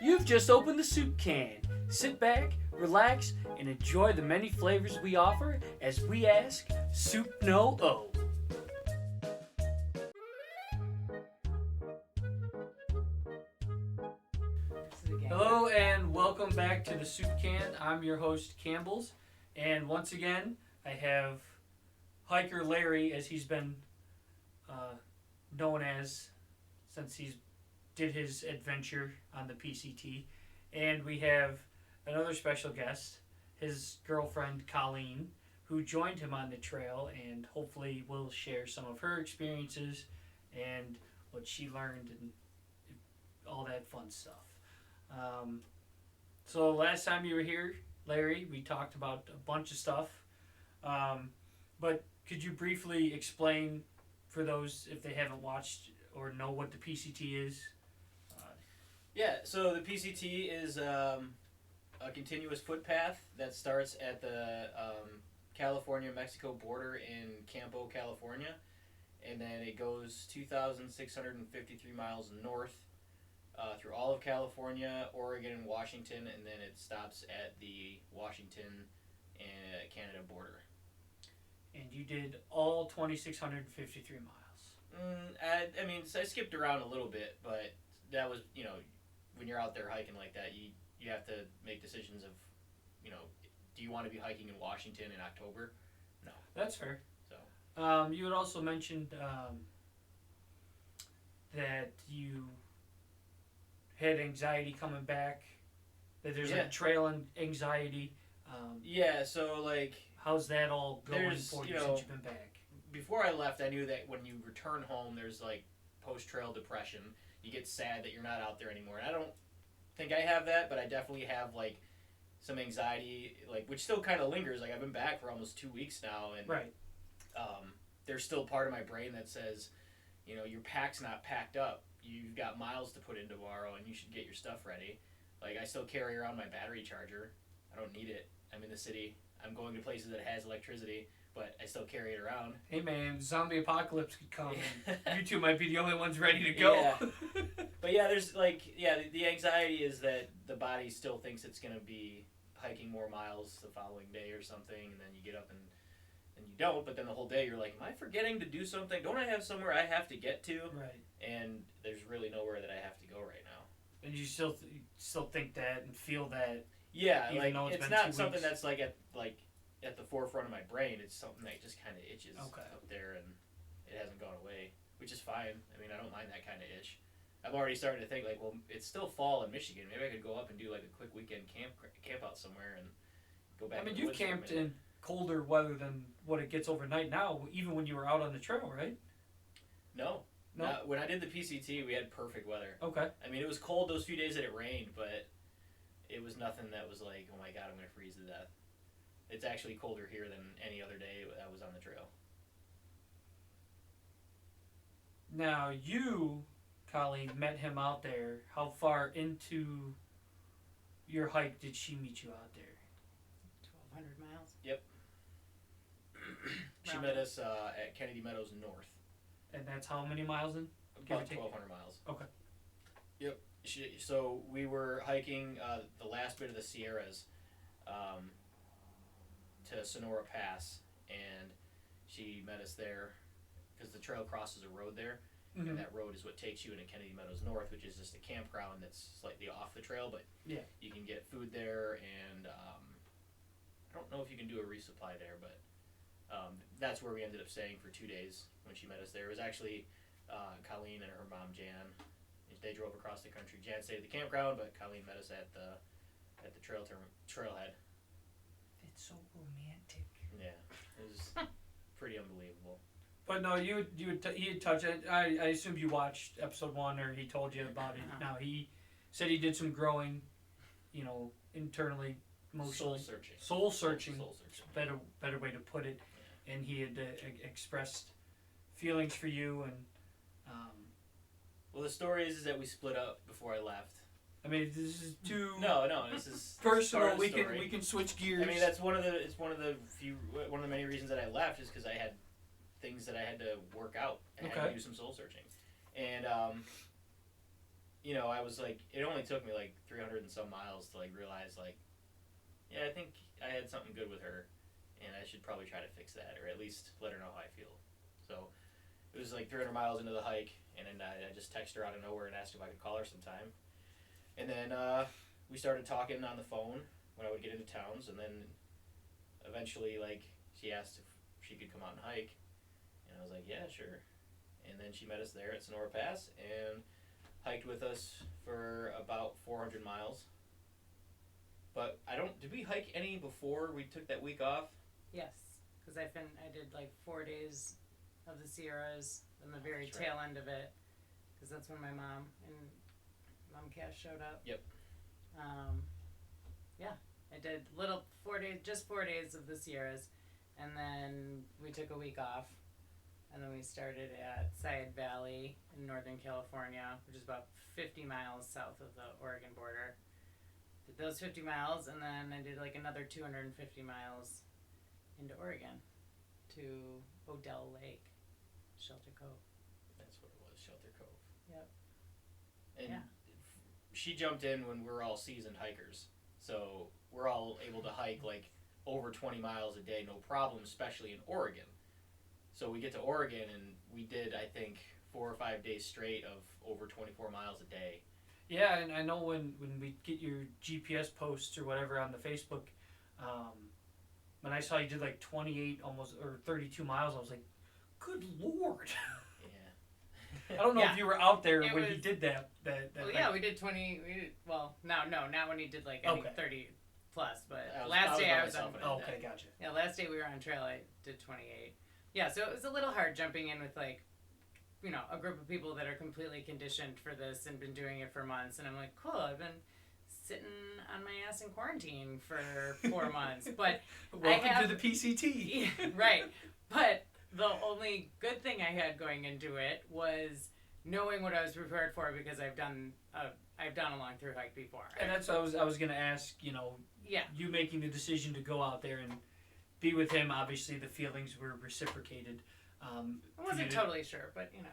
You've just opened the soup can. Sit back, relax, and enjoy the many flavors we offer as we ask Soup No O. Hello and welcome back to the Soup Can. I'm your host Campbell's, and once again I have Hiker Larry, as he's been known as since he's did his adventure on the PCT, and we have another special guest, his girlfriend Colleen, who joined him on the trail and hopefully will share some of her experiences and what she learned and all that fun stuff. So last time you were here, Larry, we talked about a bunch of stuff, but could you briefly explain for those if they haven't watched or know what the PCT is? Yeah, so the PCT is a continuous footpath that starts at the California-Mexico border in Campo, California, and then it goes 2,653 miles north through all of California, Oregon, and Washington, and then it stops at the Washington and Canada border. And you did all 2,653 miles. I mean, so I skipped around a little bit, but that was, when you're out there hiking like that, you have to make decisions of, do you want to be hiking in Washington in October? No. That's fair. So. You had also mentioned that you had anxiety coming back, that there's like trail anxiety. Yeah, so how's that all going for you since you've been back? Before I left, I knew that when you return home, there's post-trail depression. You get sad that you're not out there anymore. And I don't think I have that, but I definitely have some anxiety, which still kind of lingers. I've been back for almost 2 weeks now, and right. There's still part of my brain that says, your pack's not packed up. You've got miles to put in tomorrow, and you should get your stuff ready. I still carry around my battery charger. I don't need it. I'm in the city. I'm going to places that has electricity, but I still carry it around. Hey man, zombie apocalypse could come, and you two might be the only ones ready to go. Yeah. But yeah, there's the anxiety is that the body still thinks it's going to be hiking more miles the following day or something, and then you get up and you don't, but then the whole day you're like, am I forgetting to do something? Don't I have somewhere I have to get to? Right. And there's really nowhere that I have to go right now. And you still think that and feel that? Yeah, even though it's not something that's at the forefront of my brain. It's something that just kind of itches up there, and it hasn't gone away, which is fine. I mean, I don't mind that kind of itch. I'm already starting to think well, it's still fall in Michigan. Maybe I could go up and do a quick weekend camp out somewhere and go back. I mean, you've camped in colder weather than what it gets overnight now, even when you were out on the trail, right? No. When I did the PCT, we had perfect weather. Okay. I mean, it was cold those few days that it rained, but it was nothing that was like, oh my God, I'm going to freeze to death. It's actually colder here than any other day I was on the trail. Now, you, Colleen, met him out there. How far into your hike did she meet you out there? 1,200 miles. Yep. She met us at Kennedy Meadows North. And that's how many miles in? About 1,200 miles. Okay. Yep. So we were hiking the last bit of the Sierras to Sonora Pass, and she met us there because the trail crosses a road there, and that road is what takes you into Kennedy Meadows North, which is just a campground that's slightly off the trail, but you can get food there, and I don't know if you can do a resupply there, but that's where we ended up staying for 2 days when she met us there. It was actually Colleen and her mom Jan. They drove across the country. Jan stayed at the campground, but Colleen met us at the trailhead. It's so romantic. Yeah, it was pretty unbelievable. But no, he had touched it. I assume you watched episode 1, or he told you about it. Now he said he did some growing, internally, emotionally. Soul searching. Better way to put it. Yeah. And he had expressed feelings for you, and. Well, the story is that we split up before I left. I mean, this is too. No, this is personal. We can switch gears. I mean, that's one of the many reasons that I left is because I had things that I had to work out. I had to do some soul searching, and you know, I was like, it only took me like 300 and some miles to like realize like, yeah, I think I had something good with her, and I should probably try to fix that, or at least let her know how I feel. So it was like 300 miles into the hike, and then I just texted her out of nowhere and asked if I could call her sometime. And then we started talking on the phone when I would get into towns, and then eventually like she asked if she could come out and hike, and I was like, yeah, sure. And then she met us there at Sonora Pass and hiked with us for about 400 miles. But did we hike any before we took that week off? Yes, because I did like 4 days of the Sierras on the very That's tail right. end of it, because that's when my mom and Mom Cash showed up. Yep. Yeah, I did just 4 days of the Sierras, and then we took a week off, and then we started at Sayed Valley in Northern California, which is about 50 miles south of the Oregon border. Did those 50 miles, and then I did like another 250 miles into Oregon to Odell Lake, Shelter Cove. That's what it was, Shelter Cove. Yep. And Yeah. she jumped in when we're all seasoned hikers. So we're all able to hike like over 20 miles a day, no problem, especially in Oregon. So we get to Oregon, and we did, I think, 4 or 5 days straight of over 24 miles a day. Yeah, and I know when we get your GPS posts or whatever on the Facebook, when I saw you did like 28 almost or 32 miles, I was like, good Lord. Yeah. I don't know Yeah. if you were out there It when he was- did that. Well, yeah, we did 20. No, not when he did like any Okay. 30 plus, but I was last day by I was on. myself Oh, okay, gotcha. Yeah, last day we were on trail, I did 28. Yeah, so it was a little hard jumping in with like, you know, a group of people that are completely conditioned for this and been doing it for months, and I'm like, cool, I've been sitting on my ass in quarantine for 4 months, but Welcome to the PCT. right. But the only good thing I had going into it was knowing what I was prepared for, because I've done a long through hike before. And that's what I was gonna ask. You know, Yeah. you making the decision to go out there and be with him. Obviously, the feelings were reciprocated. I wasn't totally sure, but you know.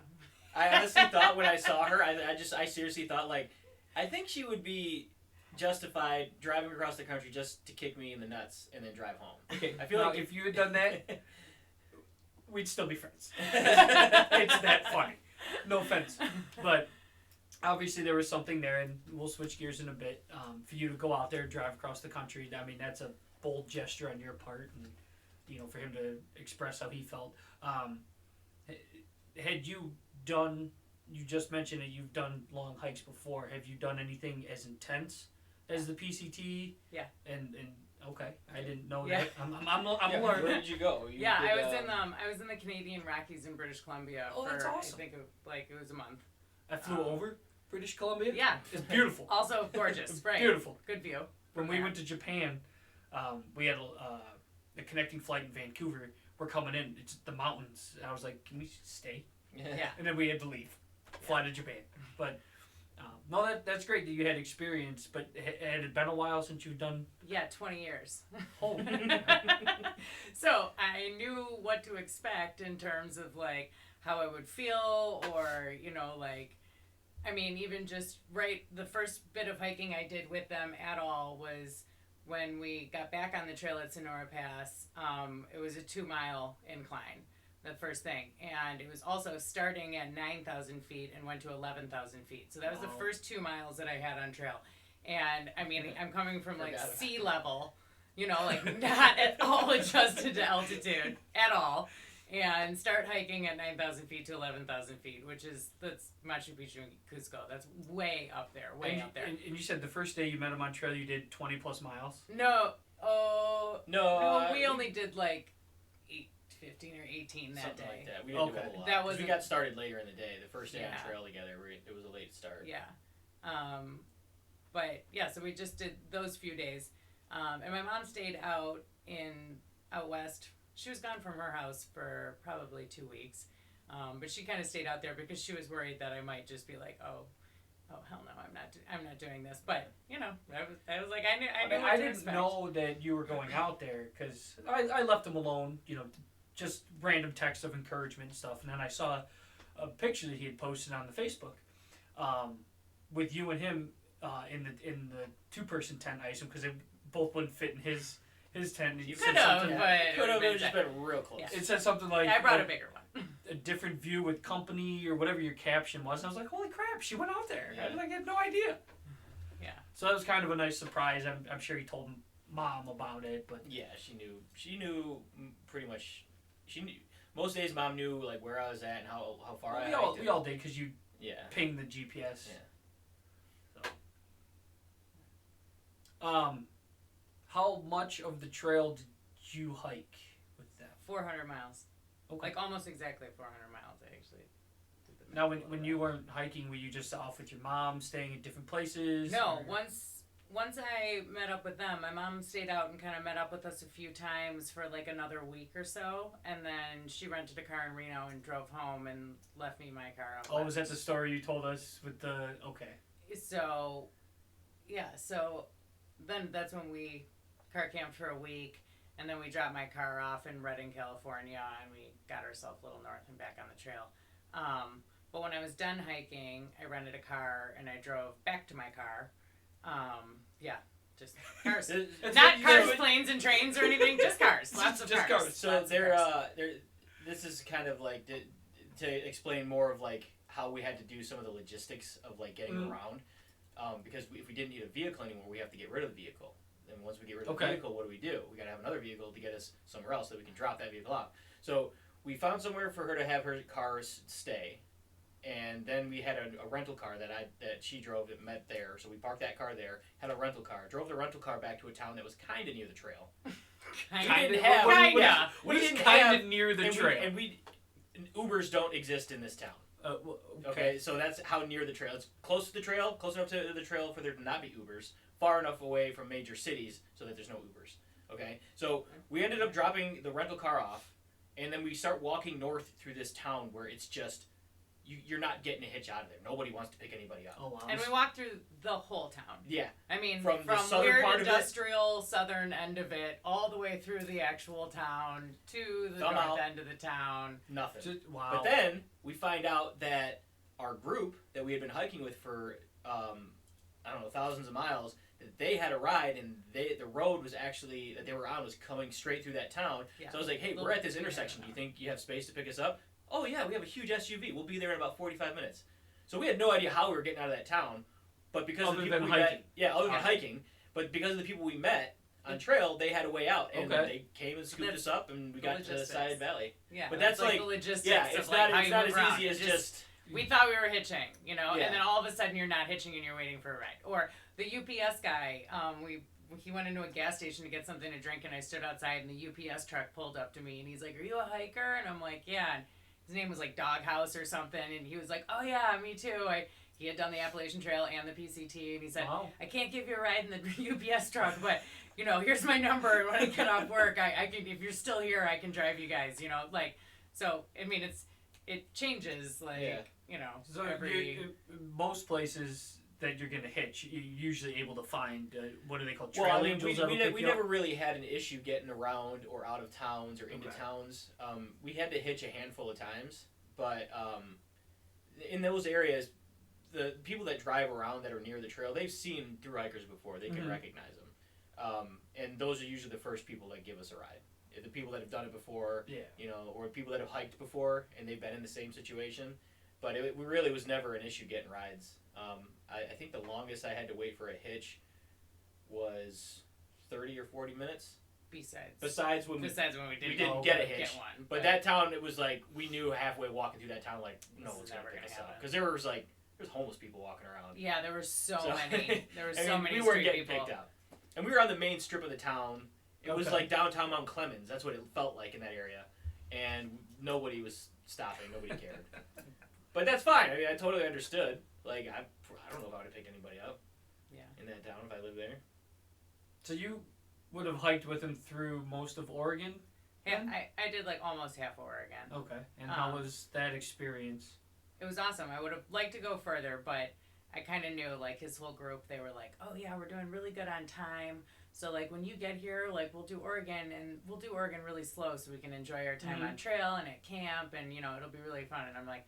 I honestly thought when I saw her, I seriously thought like, I think she would be justified driving across the country just to kick me in the nuts and then drive home. Okay, I feel now, like if you had done that, we'd still be friends. It's that funny. No offense, but obviously there was something there, and we'll switch gears in a bit. For you to go out there, drive across the country, I mean, that's a bold gesture on your part, and you know, for him to express how he felt. Had you done? You just mentioned that you've done long hikes before. Have you done anything as intense as the PCT? Yeah. And okay, I didn't know Yeah. that. I'm learning. Where did you go? You Yeah, did, I was in the Canadian Rockies in British Columbia Oh, for that's awesome. I think it was a month. I flew over British Columbia. Yeah. It's beautiful. Also gorgeous, right? Beautiful. Good view. When we Yeah. went to Japan, we had a connecting flight in Vancouver. We're coming in. It's the mountains. And I was like, can we stay? Yeah. And then we had to leave, fly to Japan. But no, that's great that you had experience. But had it been a while since you've done? Yeah, 20 years. Oh, So I knew what to expect in terms of like how I would feel, or you know, like, I mean, even just the first bit of hiking I did with them at all was when we got back on the trail at Sonora Pass. It was a 2-mile incline, the first thing, and it was also starting at 9,000 feet and went to 11,000 feet. So that was the Wow. first 2 miles that I had on trail. And I mean, I'm coming from like Forgot about sea level, you know, like not at all adjusted to altitude at all, and start hiking at 9,000 feet to 11,000 feet, that's Machu Picchu and Cusco. That's way up there, up there. And you said the first day you met him on trail, you did 20 plus miles. No, No, we only did like 15 or 18 that something day. like that. We didn't do Okay. a whole lot. That 'Cause we wasn't- got started later in the day. The first day Yeah. on trail together, it was a late start. Yeah. But yeah, so we just did those few days. And my mom stayed out west. She was gone from her house for probably 2 weeks. But she kind of stayed out there because she was worried that I might just be like, oh hell no, I'm not doing this. But you know, I was like, I knew what I to didn't expect. know that you were going out there because I left him alone, you know, just random texts of encouragement and stuff. And then I saw a picture that he had posted on the Facebook. with you and him in the 2-person tent, I assume, because they both wouldn't fit in his tent. You could have, but could have just been real close. Yeah. It said something like, I brought a bigger one. A different view with company or whatever your caption was. And I was like, holy crap, she went out there. Yeah. I had no idea. Yeah. So that was kind of a nice surprise. I'm sure he told Mom about it, but yeah, she knew pretty much. She knew most days. Mom knew like where I was at and how far I hiked. We all did because you yeah pinged the GPS. Yeah. So. How much of the trail did you hike with that? 400 miles. Okay. Like almost exactly 400 miles, I actually. Now, when you weren't hiking, were you just off with your mom, staying at different places? No, or? once I met up with them, my mom stayed out and kind of met up with us a few times for like another week or so, and then she rented a car in Reno and drove home and left me my car out. Oh, was that the story you told us with the? Okay. So, yeah. So, then that's when we car camped for a week, and then we dropped my car off in Redding, California, and we got ourselves a little north and back on the trail. But when I was done hiking, I rented a car and I drove back to my car. Yeah, just cars. Not cars, planes, and trains or anything. Just cars. Lots of cars. So this is kind of like to explain more of like how we had to do some of the logistics of like getting around. Because if we didn't need a vehicle anymore, we have to get rid of the vehicle. And once we get rid of the vehicle, what do? We got to have another vehicle to get us somewhere else so we can drop that vehicle off. So we found somewhere for her to have her car stay. And then we had a rental car that she drove that met there. So we parked that car there, had a rental car, drove the rental car back to a town that was kind of near the trail. Kind of near the trail. Ubers don't exist in this town. Okay, so that's how near the trail. It's close to the trail, close enough to the trail for there to not be Ubers, far enough away from major cities so that there's no Ubers. Okay, so we ended up dropping the rental car off, and then we start walking north through this town where it's just you're not getting a hitch out of there. Nobody wants to pick anybody up. Oh, wow. And we walked through the whole town. Yeah. I mean, from the southern weird part industrial southern end of it, all the way through the actual town to the north end of the town. Nothing. Wow. But then we find out that our group that we had been hiking with for thousands of miles, that they had a ride, and the road was actually that they were on was coming straight through that town. Yeah. So I was like, hey, we're at this intersection. Do you think you have space to pick us up? Oh, yeah, we have a huge SUV. We'll be there in about 45 minutes. So we had no idea how we were getting out of that town, but because of the people we met... Yeah, other than hiking. But because of the people we met on trail, they had a way out, and they came and scooped us up, and we got to the side valley. Yeah, but that's like the logistics it's of not, how it's you not move as around. easy as just... We thought we were hitching, and then all of a sudden you're not hitching and you're waiting for a ride. Or the UPS guy, he went into a gas station to get something to drink, and I stood outside, and the UPS truck pulled up to me, and he's like, "Are you a hiker?" And I'm like, "Yeah." And his name was like Doghouse or something, and he was like, "Oh yeah, me too." He had done the Appalachian Trail and the PCT, and he said, wow. "I can't give you a ride in the UPS truck, but here's my number, and when I get off work, I can. If you're still here, I can drive you guys." So I mean, it changes So most places that you're gonna hitch, you're usually able to find what do they call trail angels? We never really had an issue getting around or out of towns or into towns. We had to hitch a handful of times, but in those areas, the people that drive around that are near the trail, they've seen through hikers before. They can recognize them, and those are usually the first people that give us a ride. The people that have done it before, or people that have hiked before and they've been in the same situation. But it really was never an issue getting rides. I think the longest I had to wait for a hitch was 30 or 40 minutes. Besides when we didn't get a hitch. But that town, it was like we knew halfway walking through that town, like no one's never gonna pick us up because there's homeless people walking around. Yeah, there were so many. There were so many. We weren't getting picked up, and we were on the main strip of the town. It was like downtown Mount Clemens. That's what it felt like in that area, and nobody was stopping. Nobody cared. But that's fine. I mean, I totally understood. Like, I don't know if I would have picked anybody up. Yeah. In that town if I lived there. So you would have hiked with him through most of Oregon? Yeah, I did like almost half Oregon. Okay. And how was that experience? It was awesome. I would have liked to go further, but I kind of knew like his whole group. They were like, "Oh yeah, we're doing really good on time. So like when you get here, like we'll do Oregon, and we'll do Oregon really slow so we can enjoy our time on trail and at camp, and it'll be really fun." And I'm like,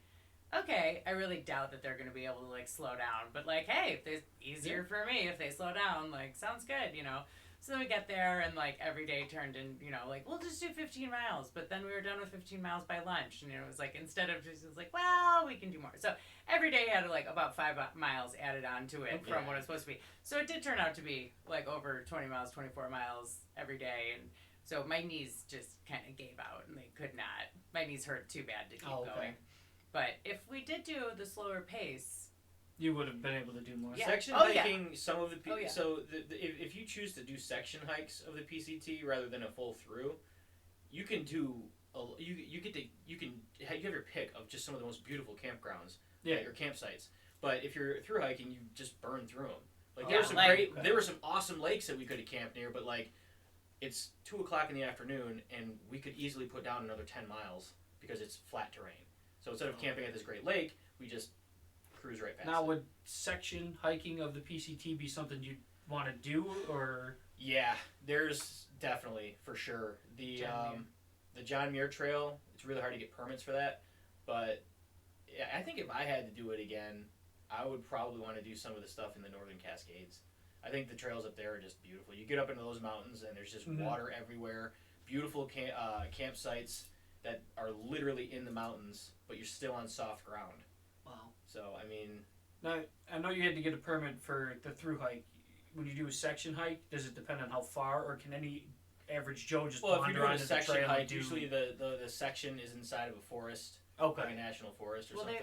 okay, I really doubt that they're going to be able to, like, slow down. But, like, hey, if it's easier for me if they slow down, like, sounds good, you know. So we get there, and, like, every day turned in, you know, like, we'll just do 15 miles. But then we were done with 15 miles by lunch. And, you know, it was like, instead of just, it was like, well, we can do more. So every day had, like, about 5 miles added on to it from what it was supposed to be. So it did turn out to be, like, over 20 miles, 24 miles every day. And so my knees just kind of gave out, and they could not. My knees hurt too bad to keep going. But if we did do the slower pace, you would have been able to do more. Yeah. Section hiking, some of the so if you choose to do section hikes of the PCT rather than a full through, you can do you have your pick of just some of the most beautiful campgrounds at your campsites. But if you're through hiking, you just burn through them. Like there were some awesome lakes that we could have camped near, but like it's 2:00 in the afternoon and we could easily put down another 10 miles because it's flat terrain. So instead of camping at this great lake, we just cruise right past. Now, would section hiking of the PCT be something you'd want to do, or? Yeah, there's definitely, for sure. The John Muir Trail, it's really hard to get permits for that, but I think if I had to do it again, I would probably want to do some of the stuff in the Northern Cascades. I think the trails up there are just beautiful. You get up into those mountains, and there's just water everywhere, beautiful campsites that are literally in the mountains, but you're still on soft ground. Wow. So, I mean... Now, I know you had to get a permit for the through hike. When you do a section hike, does it depend on how far, or can any average Joe just wander onto the trail? Well, if you're doing a section hike, usually the section is inside of a forest, like a national forest or something.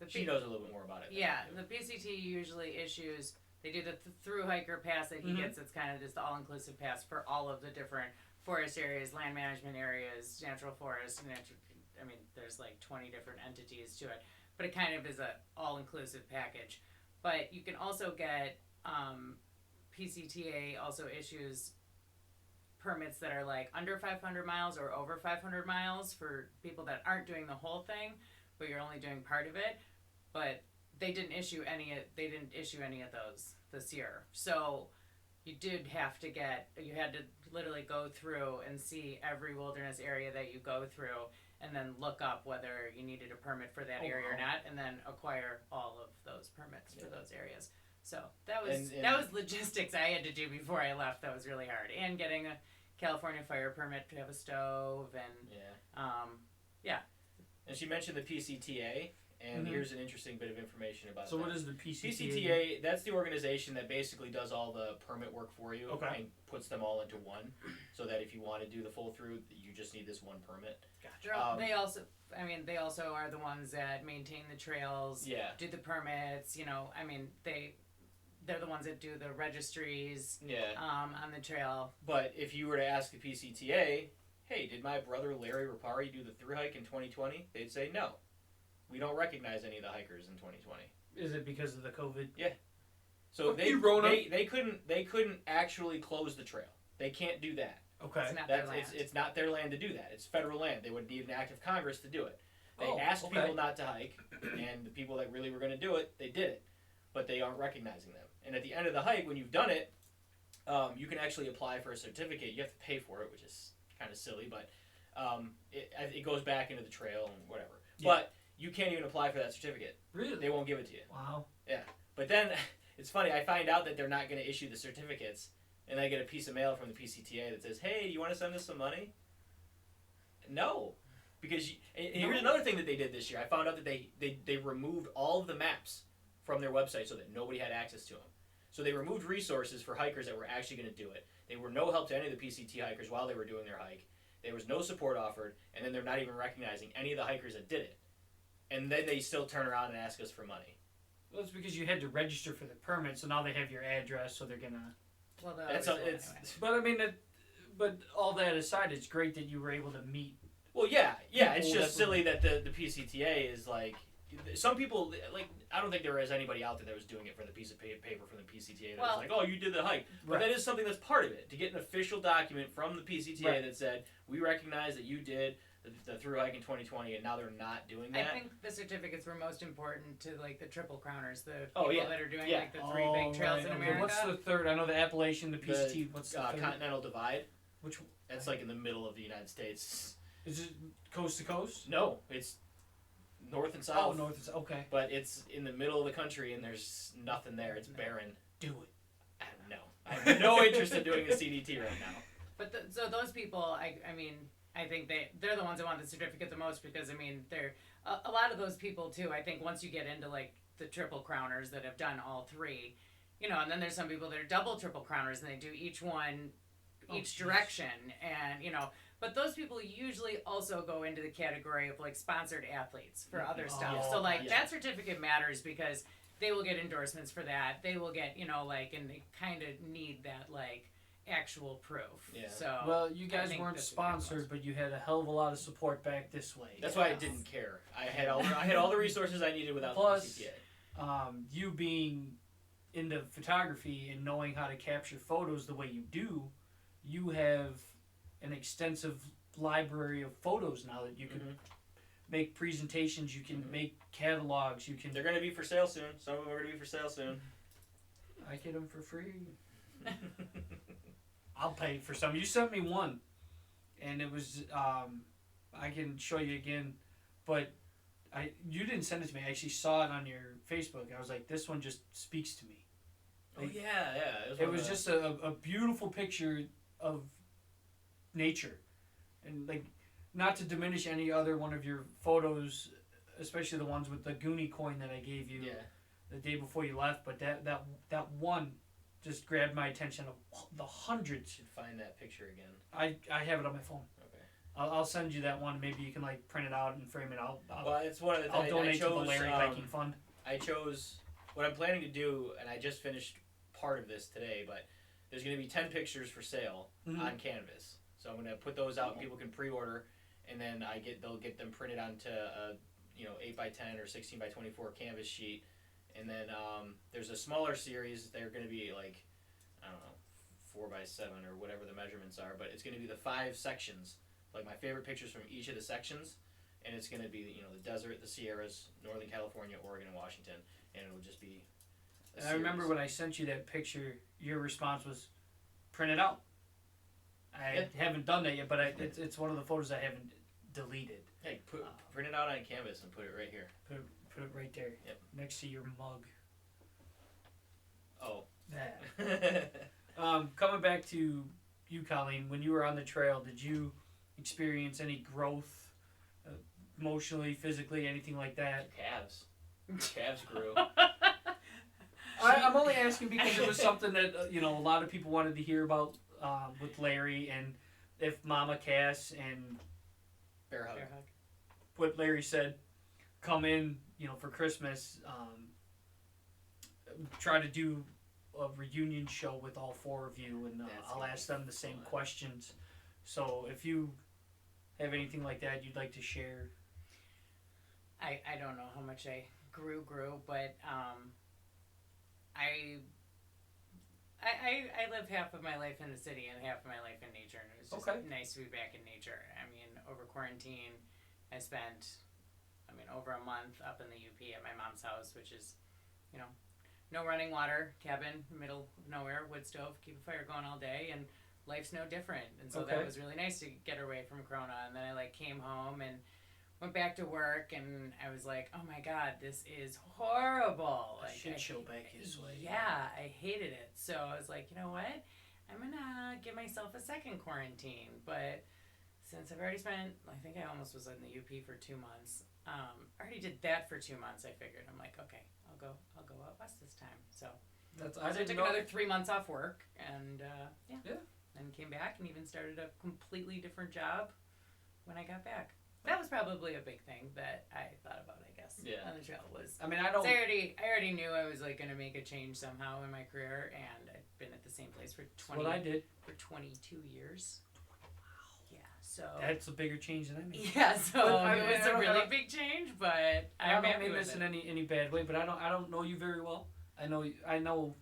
She knows a little bit more about it. Yeah, the PCT usually issues... They do the through hiker pass that he gets. It's kind of just the all-inclusive pass for all of the different forest areas, land management areas, natural forests. I mean, there's like 20 different entities to it, but it kind of is a all-inclusive package. But you can also get PCTA also issues permits that are like under 500 miles or over 500 miles for people that aren't doing the whole thing, but you're only doing part of it. But they didn't issue any of those this year. So you had to literally go through and see every wilderness area that you go through and then look up whether you needed a permit for that area or not, and then acquire all of those permits for those areas. So that was logistics I had to do before I left. That was really hard. And getting a California fire permit to have a stove and And she mentioned the PCTA. And here's an interesting bit of information about So what is the PCTA? PCTA, that's the organization that basically does all the permit work for you and puts them all into one, so that if you want to do the full through, you just need this one permit. Gotcha. They also are the ones that maintain the trails, do the permits, you know, I mean, they're the ones that do the registries on the trail. But if you were to ask the PCTA, hey, did my brother Larry Rapari do the through hike in 2020? They'd say no. We don't recognize any of the hikers in 2020. Is it because of the COVID? Yeah. So they couldn't actually close the trail. They can't do that. Okay. It's not their land. It's not their land to do that. It's federal land. They would need an act of Congress to do it. They asked people not to hike, and the people that really were going to do it, they did it. But they aren't recognizing them. And at the end of the hike, when you've done it, you can actually apply for a certificate. You have to pay for it, which is kind of silly, but it goes back into the trail and whatever. Yeah. But you can't even apply for that certificate. Really? They won't give it to you. Wow. Yeah. But then, it's funny, I find out that they're not going to issue the certificates, and I get a piece of mail from the PCTA that says, hey, do you want to send us some money? No. Because, here's another thing that they did this year. I found out that they removed all of the maps from their website so that nobody had access to them. So they removed resources for hikers that were actually going to do it. They were no help to any of the PCT hikers while they were doing their hike. There was no support offered, and then they're not even recognizing any of the hikers that did it. And then they still turn around and ask us for money. Well, it's because you had to register for the permit, so now they have your address, so they're gonna. Well, but I mean, but all that aside, it's great that you were able to meet. Well, yeah. It's just silly that the PCTA is like. Some people, like, I don't think there is anybody out there that was doing it for the piece of paper from the PCTA that was like, oh, you did the hike. But that is something that's part of it. To get an official document from the PCTA that said, we recognize that you did the through hike in 2020, and now they're not doing that. I think the certificates were most important to, like, the triple crowners, the people that are doing, like, the three big trails in America. What's the third? I know the Appalachian, the PCT. What's the third? Continental Divide. Which? That's, like, in the middle of the United States. Is it coast to coast? No, it's north and south. Oh, north and south. Okay. But it's in the middle of the country and there's nothing there. It's barren. Do it. I have no interest in doing the CDT right now. But so those people, I mean, I think they're the ones that want the certificate the most because, I mean, they're a lot of those people too. I think once you get into like the triple crowners that have done all three, you know, and then there's some people that are double triple crowners and they do each one, each direction, and you know. But those people usually also go into the category of like sponsored athletes for other stuff. So like that certificate matters because they will get endorsements for that. They will get, you know, like, and they kind of need that like actual proof. Yeah. So well, you guys weren't sponsored, but you had a hell of a lot of support back this way. That's why I didn't care. I had all the resources I needed without Plus, the CTA. You being into photography and knowing how to capture photos the way you do, you have an extensive library of photos now that you can make presentations, you can make catalogs, you can... They're going to be for sale soon. Some of them are going to be for sale soon. I get them for free. I'll pay for some. You sent me one, and it was, I can show you again, but you didn't send it to me. I actually saw it on your Facebook. I was like, this one just speaks to me. Like, oh, yeah. It was just a beautiful picture of nature. And, like, not to diminish any other one of your photos, especially the ones with the Goonie coin that I gave you the day before you left, but that one just grabbed my attention of the hundreds. Should find that picture again. I have it on my phone. Okay. I'll send you that one. Maybe you can like print it out and frame it. Well, it's one of the I'll donate to the Larry Hiking Fund. I chose what I'm planning to do, and I just finished part of this today, but there's going to be 10 pictures for sale on canvas. So I'm going to put those out and people can pre-order, and then they'll get them printed onto a 8x10 or 16x24 canvas sheet. And then there's a smaller series. They're going to be like, I don't know, 4x7 or whatever the measurements are, but it's going to be the 5 sections, like my favorite pictures from each of the sections, and it's going to be the desert, the Sierras, Northern California, Oregon, and Washington, and it'll just be a series. I remember when I sent you that picture, your response was, print it out. I haven't done that yet, but it's one of the photos I haven't deleted. Hey, print it out on canvas and put it right here. Put it right there, next to your mug. Oh. That. Coming back to you, Colleen, when you were on the trail, did you experience any growth, emotionally, physically, anything like that? Calves grew. I'm only asking because it was something that a lot of people wanted to hear about with Larry, and if Mama Cass and Bear hug. What Larry said, come in, for Christmas, try to do a reunion show with all 4 of you, and I'll ask them the same questions. So if you have anything like that you'd like to share. I don't know how much I grew, but I live half of my life in the city and half of my life in nature, and it was just nice to be back in nature. I mean, over quarantine, I spent, over a month up in the UP at my mom's house, which is, no running water, cabin, middle of nowhere, wood stove, keep a fire going all day, and life's no different. And so that was really nice to get away from Corona. And then I came home and went back to work, and I was like, oh my God, this is horrible. A shit show back his way. Yeah, I hated it. So I was like, you know what? I'm going to give myself a second quarantine. But since I've already spent, I think I almost was in the UP for 2 months. I already did that for 2 months, I figured. I'm like, okay, I'll go out west this time. So I took another 3 months off work, and then came back and even started a completely different job when I got back. That was probably a big thing that I thought about, I guess. Yeah. On the trail was. I don't. I already knew I was going to make a change somehow in my career, and I've been at the same place for 22 years. Yeah. So. That's a bigger change than I made. Yeah. So it was a really big change, but I don't mean this in any bad way, but I don't know you very well. I know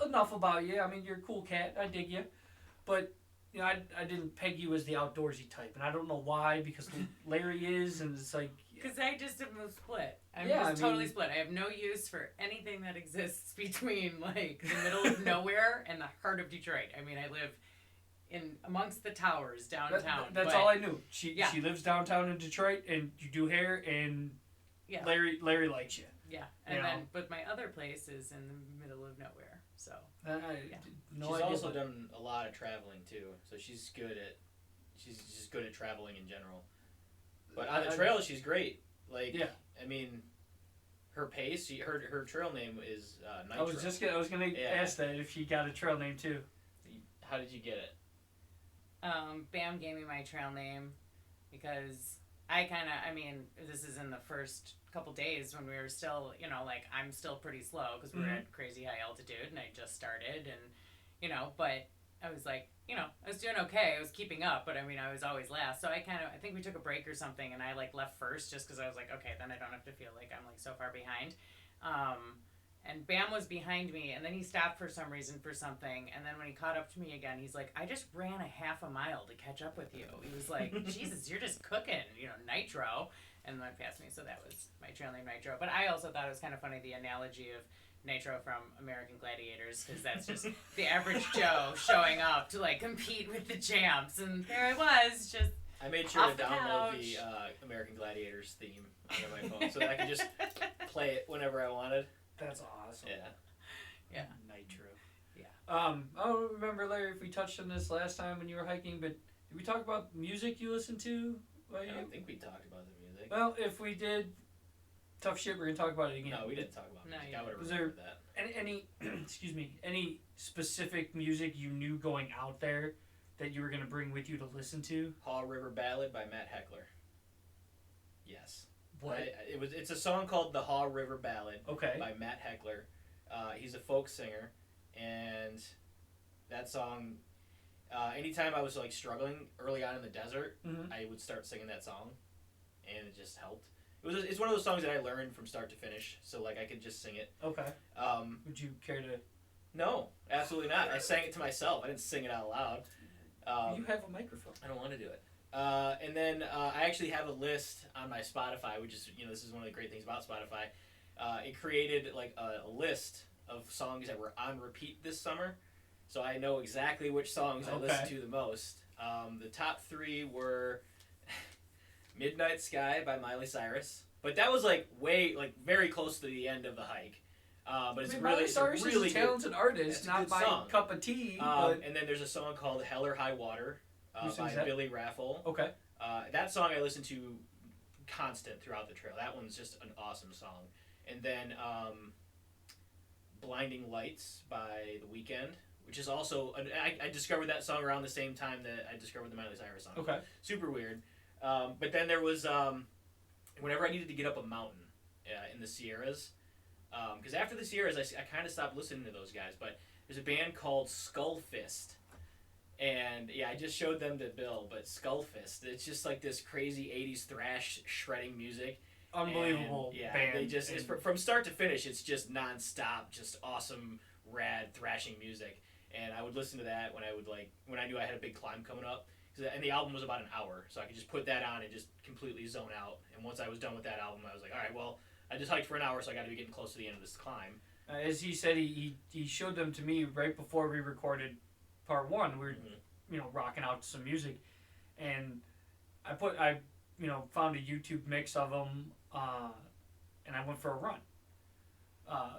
enough about you. I mean, you're a cool cat. I dig you, but. I didn't peg you as the outdoorsy type, and I don't know why, because Larry is, and it's like... Because I just am split. I'm totally split. I have no use for anything that exists between, the middle of nowhere and the heart of Detroit. I mean, I live in amongst the towers downtown. That's all I knew. She lives downtown in Detroit, and you do hair, and Larry likes you. Yeah, and then but my other place is in the middle of nowhere. So she's also done a lot of traveling too, so she's just good at traveling in general. But on the trail, she's great. Like, I mean, her pace, her trail name is Nitro. I was gonna ask that if she got a trail name too. How did you get it? Bam gave me my trail name because this is in the first couple days when we were still, I'm still pretty slow because we were at crazy high altitude and I just started and, but I was like, I was doing okay. I was keeping up, but I was always last. So I think we took a break or something and I left first just because I was like, okay, then I don't have to feel like I'm so far behind. And Bam was behind me, and then he stopped for some reason for something, and then when he caught up to me again, he's like, I just ran a half a mile to catch up with you. He was like, Jesus, you're just cooking, Nitro, and went past me, so that was my trail name, Nitro. But I also thought it was kind of funny, the analogy of Nitro from American Gladiators, because that's just the average Joe showing up to, compete with the champs, and there I was, just I made sure to download the American Gladiators theme onto my phone so that I could just play it whenever I wanted. That's awesome. Yeah. Nitro. Yeah. I don't remember, Larry, if we touched on this last time when you were hiking, but did we talk about music you listened to? I don't think we talked about the music. Well, if we did, tough shit, we're going to talk about it again. No, we didn't talk about music. I would have remembered that. Any any specific music you knew going out there that you were going to bring with you to listen to? Haw River Ballad by Matt Heckler. Yes. What? It's a song called The Haw River Ballad by Matt Heckler. He's a folk singer, and that song, anytime I was struggling early on in the desert, I would start singing that song, and it just helped. It's one of those songs that I learned from start to finish, so I could just sing it. Okay. Would you care to? No, absolutely not. I sang it to myself. I didn't sing it out loud. You have a microphone. I don't want to do it. And then I actually have a list on my Spotify, which is, this is one of the great things about Spotify. It created a list of songs that were on repeat this summer, so I know exactly which songs I listen to the most. The top 3 were Midnight Sky by Miley Cyrus, but that was very close to the end of the hike. But it's Miley Cyrus is a talented artist, not my cup of tea. And then there's a song called Hell or High Water. By Billy Raffle. Okay. That song I listened to constant throughout the trail. That one's just an awesome song. And then Blinding Lights by The Weeknd, which is also... I discovered that song around the same time that I discovered the Miley Cyrus song. Okay. Super weird. But then there was... whenever I needed to get up a mountain in the Sierras, because after the Sierras, I kind of stopped listening to those guys, but there's a band called Skull Fist. And I just showed them to Bill, but Skull Fist, it's just this crazy 80s thrash shredding music. Unbelievable band. They just, from start to finish, it's just non-stop, just awesome, rad thrashing music. And I would listen to that when I knew I had a big climb coming up. And the album was about an hour, so I could just put that on and just completely zone out. And once I was done with that album, I was like, all right, well, I just hiked for an hour, so I got to be getting close to the end of this climb. As he said, he showed them to me right before we recorded part 1. We were, rocking out some music, and I found a YouTube mix of them, and I went for a run.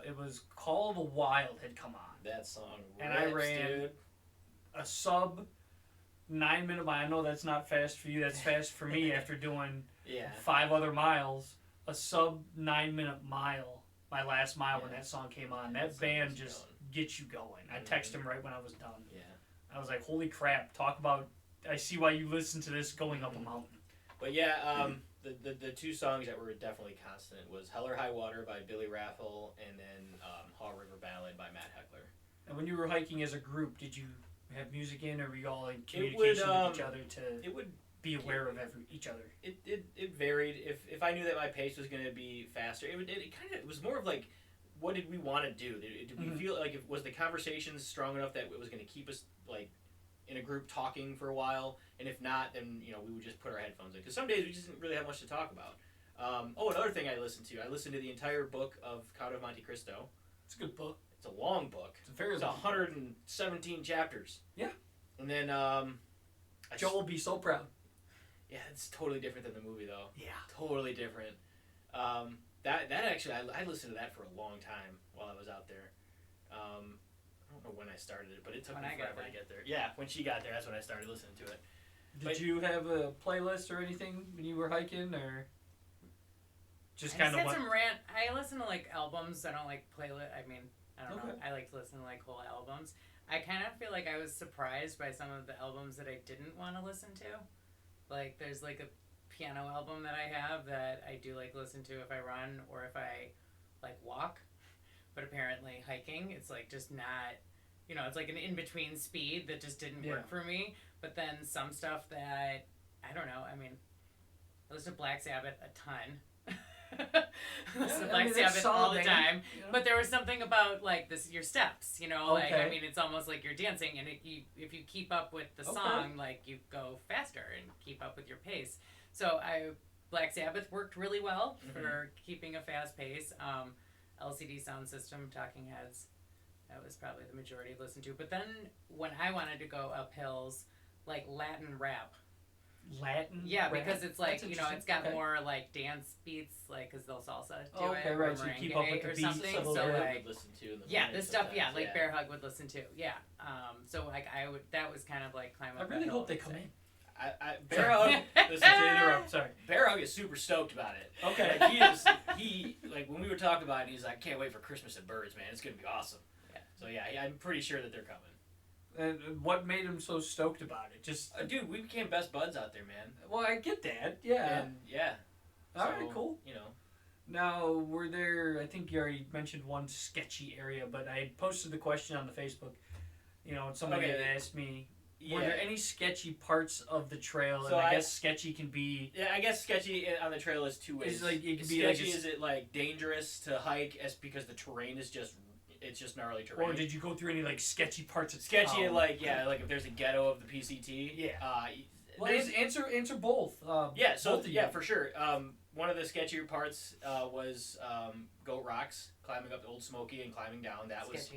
It was Call of the Wild had come on. That song rips, and I ran a sub 9 minute mile. I know that's not fast for you. That's fast for me after doing 5 other miles. A sub 9 minute mile. My last mile when that song came on. That band just gets you going. I texted him right when I was done. Yeah. I was like, holy crap, talk about, I see why you listen to this going up a mountain. But the 2 songs that were definitely constant was Hell or High Water by Billy Raffle and then Haw River Ballad by Matt Heckler. And when you were hiking as a group, did you have music in, or were you all in communication with each other to be aware of each other? It varied. If I knew that my pace was going to be faster, it was more of what did we want to do? Did we feel was the conversation strong enough that it was going to keep us in a group talking for a while? And if not, then we would just put our headphones in, because some days we just didn't really have much to talk about. Another thing I listened to the entire book of Count of Monte Cristo. It's a good book. It's a long book. It's a very long 117 chapters. Yeah. And then Joe will be so proud. Yeah, it's totally different than the movie though. Yeah. Totally different. That actually I listened to that for a long time while I was out there. I don't know when I started it, but it took me forever to get there. Yeah, when she got there, that's when I started listening to it. Did you have a playlist or anything when you were hiking, or just kind of? I listen to like albums. I don't like playlist. I mean, I don't know. I like to listen to like whole albums. I kind of feel like I was surprised by some of the albums that I didn't want to listen to. Like, there's like a piano album that I have that I do like listen to if I run or if I like walk. But apparently hiking, it's like just not, it's like an in-between speed that just didn't work for me. But then some stuff that, I don't know, I mean, I listen to Black Sabbath a ton. I listen to Black Sabbath all the time. Yeah. But there was something about like your steps, like, I mean, it's almost like you're dancing, and if you keep up with the song, like you go faster and keep up with your pace. So Black Sabbath worked really well for keeping a fast pace. LCD Sound System, Talking Heads, that was probably the majority I listened to. But then when I wanted to go up hills, like Latin rap. Latin? Yeah, because it's like, it's got more like dance beats, like, because they'll salsa do it. Okay, right, so you keep up with the beats. Something. So like, would listen to in the this stuff, like Bear Hug would listen to. Yeah. So like that was kind of like climb up. I really hope they come in. Bear Hug, listen to interrupt. Sorry. Bear Hug is super stoked about it. Okay. Like he like when we were talking about it, he's like, "Can't wait for Christmas and Birds, man. It's gonna be awesome." Yeah. So yeah, I'm pretty sure that they're coming. And what made him so stoked about it? Just dude, we became best buds out there, man. Well, I get that. Yeah. And yeah. All right, cool. Now, were there? I think you already mentioned one sketchy area, but I posted the question on the Facebook. Somebody had asked me. Yeah. Were there any sketchy parts of the trail? So and I guess sketchy can be. Yeah, I guess sketchy on the trail is two ways. Like, it can be sketchy. Is it like dangerous to hike because the terrain is just gnarly terrain? Or did you go through any like sketchy parts of sketchy town? Like if there's a ghetto of the PCT. Yeah. Well, answer both. Yeah. So both yeah, for sure. One of the sketchier parts was Goat Rocks, climbing up the Old Smoky and climbing down. That was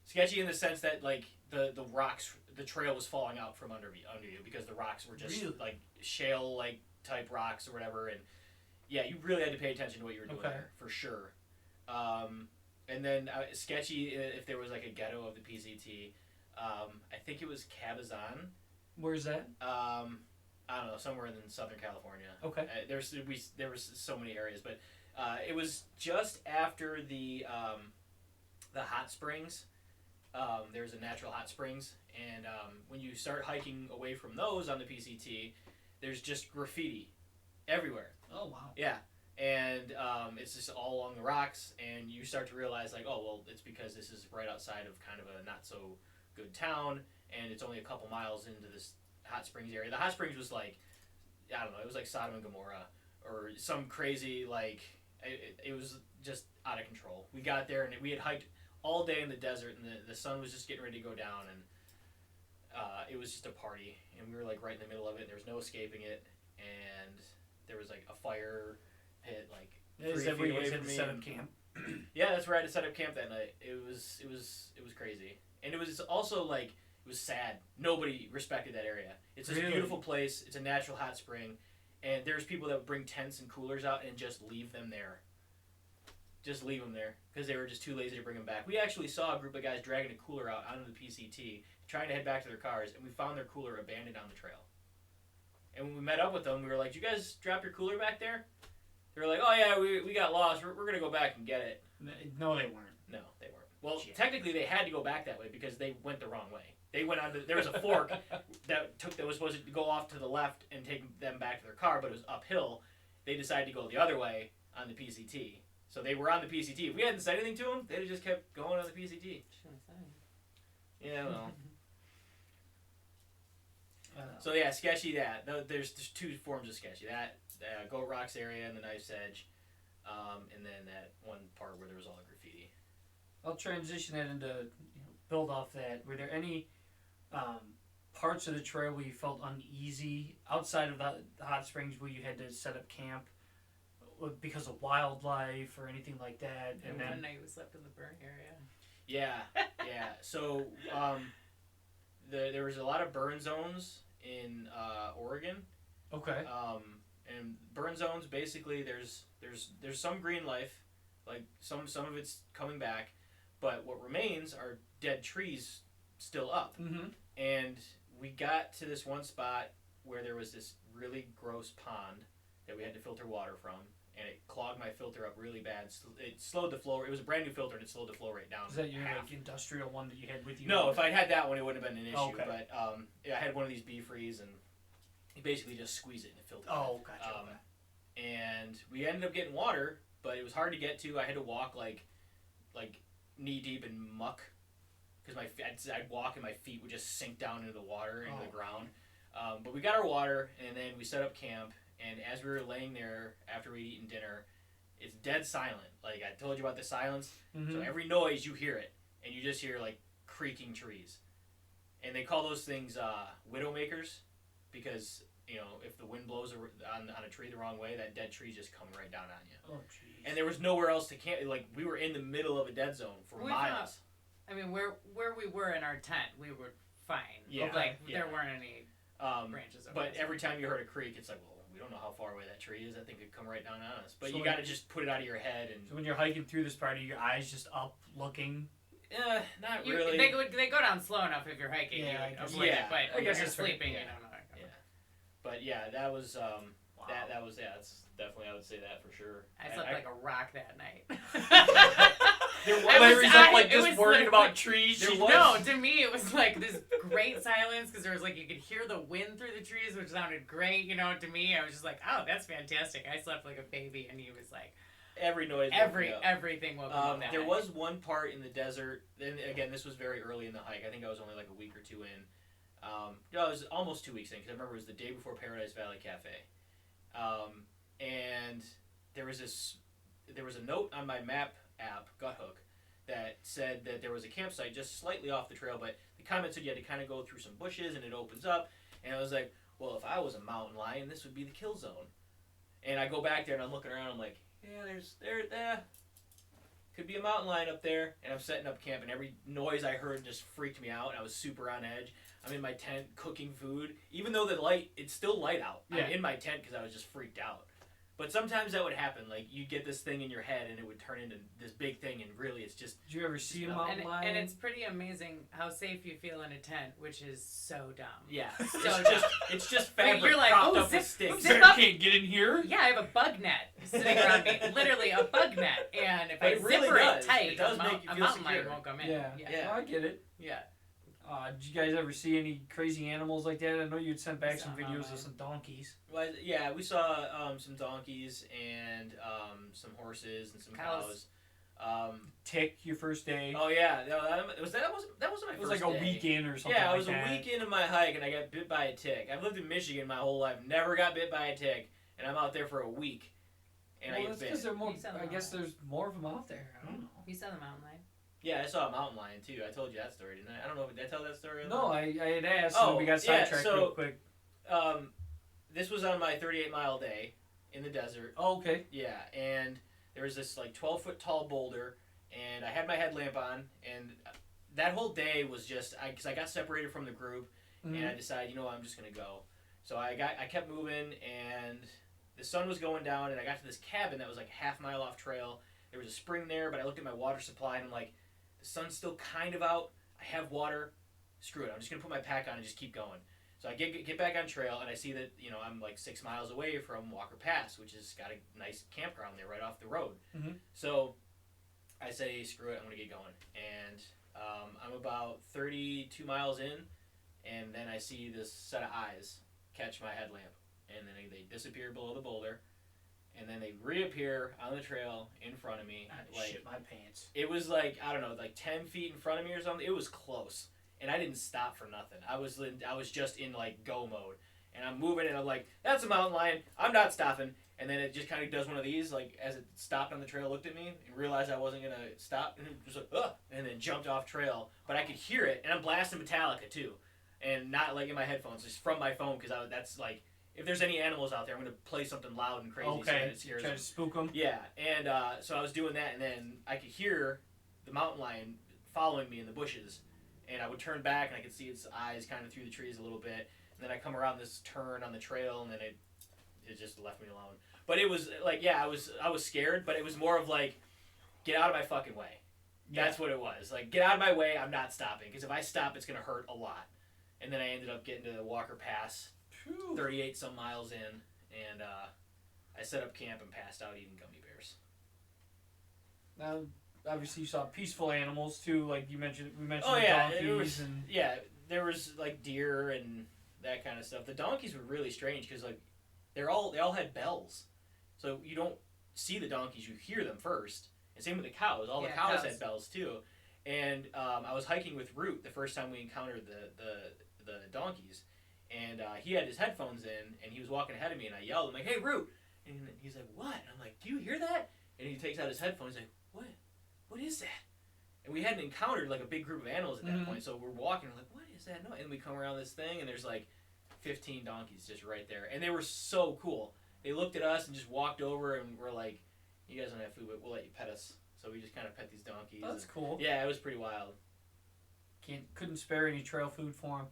sketchy in the sense that like the rocks. The trail was falling out from under you because the rocks were just like shale like type rocks or whatever, and yeah, you really had to pay attention to what you were doing there for sure. And then sketchy if there was like a ghetto of the PCT. I think it was Cabazon. Where's that? I don't know, somewhere in Southern California. Okay. There was so many areas, but it was just after the hot springs. There's a natural hot springs, and when you start hiking away from those on the PCT, there's just graffiti everywhere. Oh, wow. Yeah, and it's just all along the rocks, and you start to realize, like, oh, well, it's because this is right outside of kind of a not-so-good town, and it's only a couple miles into this hot springs area. The hot springs was like, I don't know, it was like Sodom and Gomorrah, or some crazy, like, it was just out of control. We got there, and we had hiked all day in the desert, and the sun was just getting ready to go down, and it was just a party, and we were like right in the middle of it, and there was no escaping it, and there was like a fire pit like 3 feet away from me. Set up camp. Yeah, that's where I had to set up camp that night. It was crazy, and it was also like it was sad. Nobody respected that area. It's a beautiful place. It's a natural hot spring, and there's people that would bring tents and coolers out and just leave them there. Just leave them there because they were just too lazy to bring them back. We actually saw a group of guys dragging a cooler out onto the PCT, trying to head back to their cars, and we found their cooler abandoned on the trail. And when we met up with them, we were like, "You guys drop your cooler back there?" They were like, "Oh yeah, we got lost. We're gonna go back and get it." No, they weren't. No, they weren't. Well, technically, they had to go back that way because they went the wrong way. They went on. There was a fork that was supposed to go off to the left and take them back to their car, but it was uphill. They decided to go the other way on the PCT. So they were on the PCT. If we hadn't said anything to them, they'd have just kept going on the PCT. Yeah, well. So yeah, sketchy that. There's two forms of sketchy. That Goat Rocks area and the Knife's Edge, and then that one part where there was all the graffiti. I'll transition that into build off that. Were there any parts of the trail where you felt uneasy outside of the hot springs where you had to set up camp? Because of wildlife or anything like that, and then one night we slept in the burn area. Yeah. So there was a lot of burn zones in Oregon. Okay. And burn zones, basically, there's some green life, like some of it's coming back, but what remains are dead trees still up. Mm-hmm. And we got to this one spot where there was this really gross pond that we had to filter water from, and it clogged my filter up really bad. It slowed the flow. It was a brand new filter, and it slowed the flow rate down. Is that your half. like industrial one that you had with you? No, if I'd had that one, it wouldn't have been an issue. Okay. But yeah, I had one of these B-frees, and you basically just squeeze it and it filters. Oh, gotcha. And we ended up getting water, but it was hard to get to. I had to walk like knee deep in muck, because I'd walk and my feet would just sink down into the water, into the ground. But we got our water, and then we set up camp. And as we were laying there after we'd eaten dinner, it's dead silent. Like I told you about the silence. Mm-hmm. So every noise you hear it, and you just hear like creaking trees. And they call those things widowmakers, because if the wind blows on a tree the wrong way, that dead tree just come right down on you. Oh, jeez. And there was nowhere else to camp. Like we were in the middle of a dead zone for miles. I mean, where we were in our tent, we were fine. Yeah. There weren't any branches. But every time you heard a creak, it's like, well, we don't know how far away that tree is. That thing could come right down on us. But So you got to just put it out of your head. And So when you're hiking through this part, are your eyes just up looking? not really. They go down slow enough if you're hiking. Yeah, you I guess. avoid it, Yeah. but I when guess you're that's fair. sleeping, Yeah. you don't know. But yeah, that was Wow. that was it's definitely, I would say that for sure. I slept like a rock that night. There was- Larry's up like it just was worrying like- about trees. There She- was- No, to me it was like this great silence, because there was like you could hear the wind through the trees, which sounded great. To me, I was just like, oh, that's fantastic. I slept like a baby, and he was like, every noise. woke me up. everything woke up. That There night. was one part in the desert. Then again, this was very early in the hike. I think I was only like a week or two in. No, it was almost 2 weeks in, because I remember it was the day before Paradise Valley Cafe. And there was a note on my map app, Guthook, that said that there was a campsite just slightly off the trail, but the comment said you had to kind of go through some bushes and it opens up. And I was like, well, if I was a mountain lion, this would be the kill zone. And I go back there and I'm looking around. I'm like, yeah, there could be a mountain lion up there. And I'm setting up camp, and every noise I heard just freaked me out. And I was super on edge. I'm in my tent cooking food, even though it's still light out. Yeah. I'm in my tent because I was just freaked out. But sometimes that would happen. Like you get this thing in your head, and it would turn into this big thing, and really, it's just. Did you ever see a And- mountain lion? And it's pretty amazing how safe you feel in a tent, which is so dumb. Yeah, So it's just Wait, fabric you're like, propped oh, up with sticks. zip Bear up. can't get in here. Yeah, I have a bug net sitting around me, literally a bug net, and if But I it really zipper does. it tight, It does a make you feel mountain lion secure. won't come in. Yeah. yeah. Oh, I get it. Yeah. Did you guys ever see any crazy animals like that? I know you'd sent back Saw some a videos mountain of some donkeys. Well, yeah, we saw some donkeys and some horses and some Cows. cows. Tick your first day. Oh yeah, no, that wasn't my It was first like a day. weekend or something. Yeah, I like was that. a week into my hike and I got bit by a tick. I've lived in Michigan my whole life, never got bit by a tick, and I'm out there for a week, and Well, I that's get because bit. they're more. You saw I the guess mountain. there's more of them out there. I don't know. You saw the mountain lion. Yeah, I saw a mountain lion too. I told you that story, didn't I? I don't know. Did I tell that story? No, I had asked, Oh, and we got yeah, sidetracked so- real quick. This was on my 38-mile day in the desert. Oh, okay. Yeah, and there was this like 12-foot tall boulder, and I had my headlamp on, and that whole day was just because I got separated from the group, Mhm. and I decided, you know what, I'm just gonna go. So I kept moving, and the sun was going down, and I got to this cabin that was like a half-mile off trail. There was a spring there, but I looked at my water supply, and I'm like, the sun's still kind of out. I have water. Screw it. I'm just gonna put my pack on and just keep going. So I get back on trail, and I see that I'm like 6 miles away from Walker Pass, which has got a nice campground there right off the road. Mhm. So I say, screw it, I'm gonna get going, and I'm about 32 miles in, and then I see this set of eyes catch my headlamp, and then they disappear below the boulder, and then they reappear on the trail in front of me. I Like shit my pants. it was like, I don't know, like 10 feet in front of me or something. It was close. And I didn't stop for nothing. I was just in like go mode. And I'm moving and I'm like, that's a mountain lion. I'm not stopping. And then it just kind of does one of these, like as it stopped on the trail, looked at me and realized I wasn't going to stop. And it was like, ugh, and then jumped off trail. But I could hear it. And I'm blasting Metallica too. And not like in my headphones, just from my phone, because that's like, if there's any animals out there, I'm going to play something loud and crazy so that Okay. it scares Try them. to spook them. Yeah, and so I was doing that, and then I could hear the mountain lion following me in the bushes, and I would turn back and I could see its eyes kind of through the trees a little bit, and then I come around this turn on the trail, and then it just left me alone. But it was like, yeah, I was scared, but it was more of like, get out of my fucking way. That's what it was. Like, get out of my way. I'm not stopping, because if I stop, it's gonna hurt a lot. And then I ended up getting to the Walker Pass, 38 some miles in, and I set up camp and passed out eating gummy bears. Now, obviously, you saw peaceful animals too, like we mentioned Oh the yeah, donkeys and there was like deer and that kind of stuff. The donkeys were really strange because like they all had bells, so you don't see the donkeys, you hear them first. And same with the cows. All the cows had bells too. And I was hiking with Root the first time we encountered the donkeys, and he had his headphones in, and he was walking ahead of me, and I yelled, I'm like, "Hey, Root!" And he's like, "What?" And I'm like, "Do you hear that?" And he takes out his headphones, he's like, "What? What is that?" And we hadn't encountered like a big group of animals at that point, so we're walking, we're like, "What is that noise?" And we come around this thing, and there's like 15 donkeys just right there, and they were so cool. They looked at us and just walked over, and we're like, "You guys don't have food, but we'll let you pet us." So we just kind of pet these donkeys. That's cool. Yeah, it was pretty wild. Couldn't spare any trail food for them.